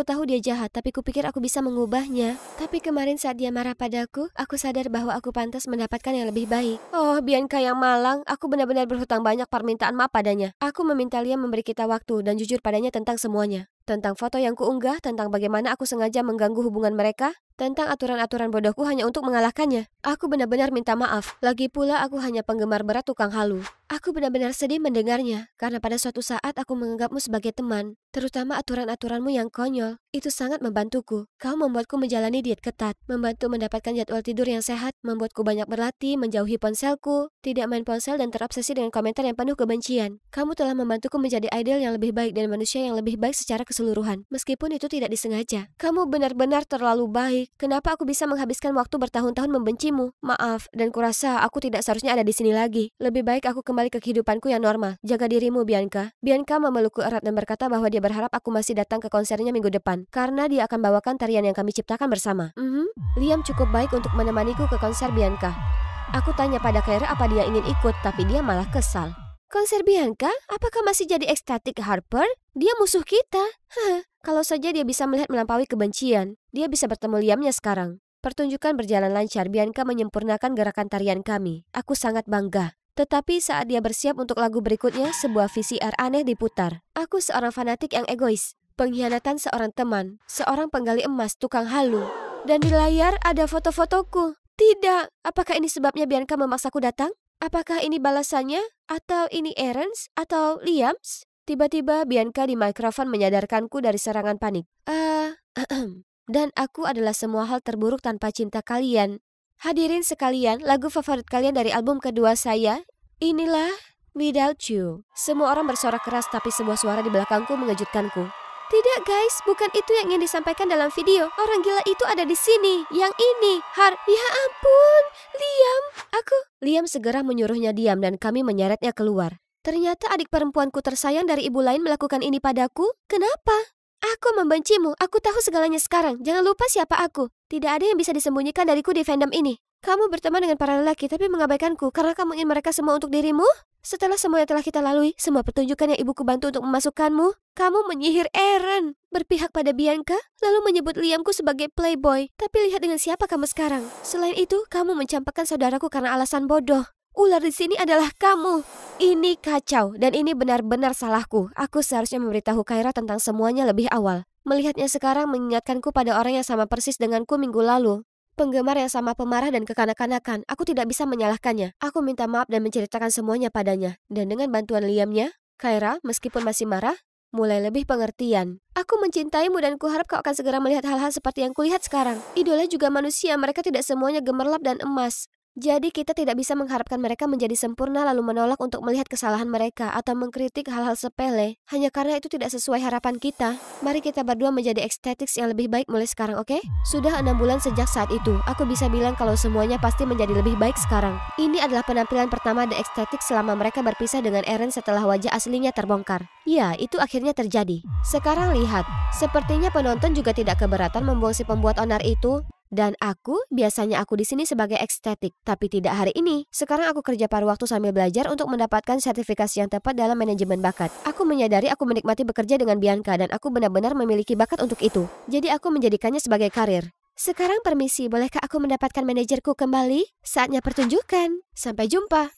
[SPEAKER 1] tahu dia jahat, tapi kupikir aku bisa mengubahnya. Tapi kemarin saat dia marah padaku, aku sadar bahwa aku pantas mendapatkan yang lebih baik. Oh, Bianca yang malang, aku benar-benar berhutang banyak permintaan maaf padanya. Aku meminta dia memberi kita waktu dan jujur padanya tentang semuanya. Tentang foto yang kuunggah, tentang bagaimana aku sengaja mengganggu hubungan mereka, tentang aturan-aturan bodohku hanya untuk mengalahkannya. Aku benar-benar minta maaf. Lagi pula aku hanya penggemar berat tukang halu. Aku benar-benar sedih mendengarnya, karena pada suatu saat aku menganggapmu sebagai teman, terutama aturan-aturanmu yang konyol. Itu sangat membantuku. Kau membuatku menjalani diet ketat, membantu mendapatkan jadwal tidur yang sehat, membuatku banyak berlatih, menjauhi ponselku, tidak main ponsel dan terobsesi dengan komentar yang penuh kebencian. Kamu telah membantuku menjadi idol yang lebih baik dan manusia yang lebih baik secara keseluruhan, meskipun itu tidak disengaja. Kamu benar-benar terlalu baik. Kenapa aku bisa menghabiskan waktu bertahun-tahun membencimu? Maaf, dan kurasa aku tidak seharusnya ada di sini lagi. Lebih baik aku kembali ke kehidupanku yang normal. Jaga dirimu, Bianca. Bianca memelukku erat dan berkata bahwa dia berharap aku masih datang ke konsernya minggu depan, karena dia akan bawakan tarian yang kami ciptakan bersama. Liam cukup baik untuk menemaniku ke konser Bianca. Aku tanya pada Kyra apa dia ingin ikut, tapi dia malah kesal. Konser Bianca? Apakah masih jadi ekstatik, Harper? Dia musuh kita. Kalau saja dia bisa melihat melampaui kebencian, dia bisa bertemu Liamnya sekarang. Pertunjukan berjalan lancar, Bianca menyempurnakan gerakan tarian kami. Aku sangat bangga. Tetapi saat dia bersiap untuk lagu berikutnya, sebuah VCR aneh diputar. Aku seorang fanatik yang egois. Pengkhianatan seorang teman, seorang penggali emas, tukang halu. Dan di layar ada foto-fotoku. Tidak, apakah ini sebabnya Bianca memaksaku datang? Apakah ini balasannya? Atau ini Eren's? Atau Liam's? Tiba-tiba Bianca di mikrofon menyadarkanku dari serangan panik. Dan aku adalah semua hal terburuk tanpa cinta kalian. Hadirin sekalian, lagu favorit kalian dari album kedua saya, inilah Without You. Semua orang bersorak keras tapi sebuah suara di belakangku mengejutkanku. Tidak guys, bukan itu yang ingin disampaikan dalam video. Orang gila itu ada di sini. Yang ini, ya ampun, Liam. Liam segera menyuruhnya diam dan kami menyeretnya keluar. Ternyata adik perempuanku tersayang dari ibu lain melakukan ini padaku. Kenapa? Aku membencimu, aku tahu segalanya sekarang. Jangan lupa siapa aku. Tidak ada yang bisa disembunyikan dariku di fandom ini. Kamu berteman dengan para lelaki tapi mengabaikanku karena kamu ingin mereka semua untuk dirimu? Setelah semua yang telah kita lalui, semua pertunjukan yang ibuku bantu untuk memasukkanmu, kamu menyihir Eren, berpihak pada Bianca, lalu menyebut Liamku sebagai playboy. Tapi lihat dengan siapa kamu sekarang. Selain itu, kamu mencampakkan saudaraku karena alasan bodoh. Ular di sini adalah kamu. Ini kacau dan ini benar-benar salahku. Aku seharusnya memberitahu Kyra tentang semuanya lebih awal. Melihatnya sekarang mengingatkanku pada orang yang sama persis denganku minggu lalu. Penggemar yang sama pemarah dan kekanak-kanakan. Aku tidak bisa menyalahkannya. Aku minta maaf dan menceritakan semuanya padanya. Dan dengan bantuan Liamnya, Kyra, meskipun masih marah, mulai lebih pengertian. Aku mencintaimu dan kuharap kau akan segera melihat hal-hal seperti yang kulihat sekarang. Idola juga manusia, mereka tidak semuanya gemerlap dan emas. Jadi kita tidak bisa mengharapkan mereka menjadi sempurna lalu menolak untuk melihat kesalahan mereka atau mengkritik hal-hal sepele hanya karena itu tidak sesuai harapan kita. Mari kita berdua menjadi ecstatics yang lebih baik mulai sekarang, oke? Sudah 6 bulan sejak saat itu, aku bisa bilang kalau semuanya pasti menjadi lebih baik sekarang. Ini adalah penampilan pertama The Ecstatics selama mereka berpisah dengan Eren setelah wajah aslinya terbongkar. Ya, itu akhirnya terjadi. Sekarang lihat, sepertinya penonton juga tidak keberatan membuang si pembuat onar itu. Dan biasanya aku di sini sebagai ecstatic, tapi tidak hari ini. Sekarang aku kerja paruh waktu sambil belajar untuk mendapatkan sertifikasi yang tepat dalam manajemen bakat. Aku menyadari aku menikmati bekerja dengan Bianca dan aku benar-benar memiliki bakat untuk itu. Jadi aku menjadikannya sebagai karir. Sekarang permisi, bolehkah aku mendapatkan manajerku kembali? Saatnya pertunjukan. Sampai jumpa.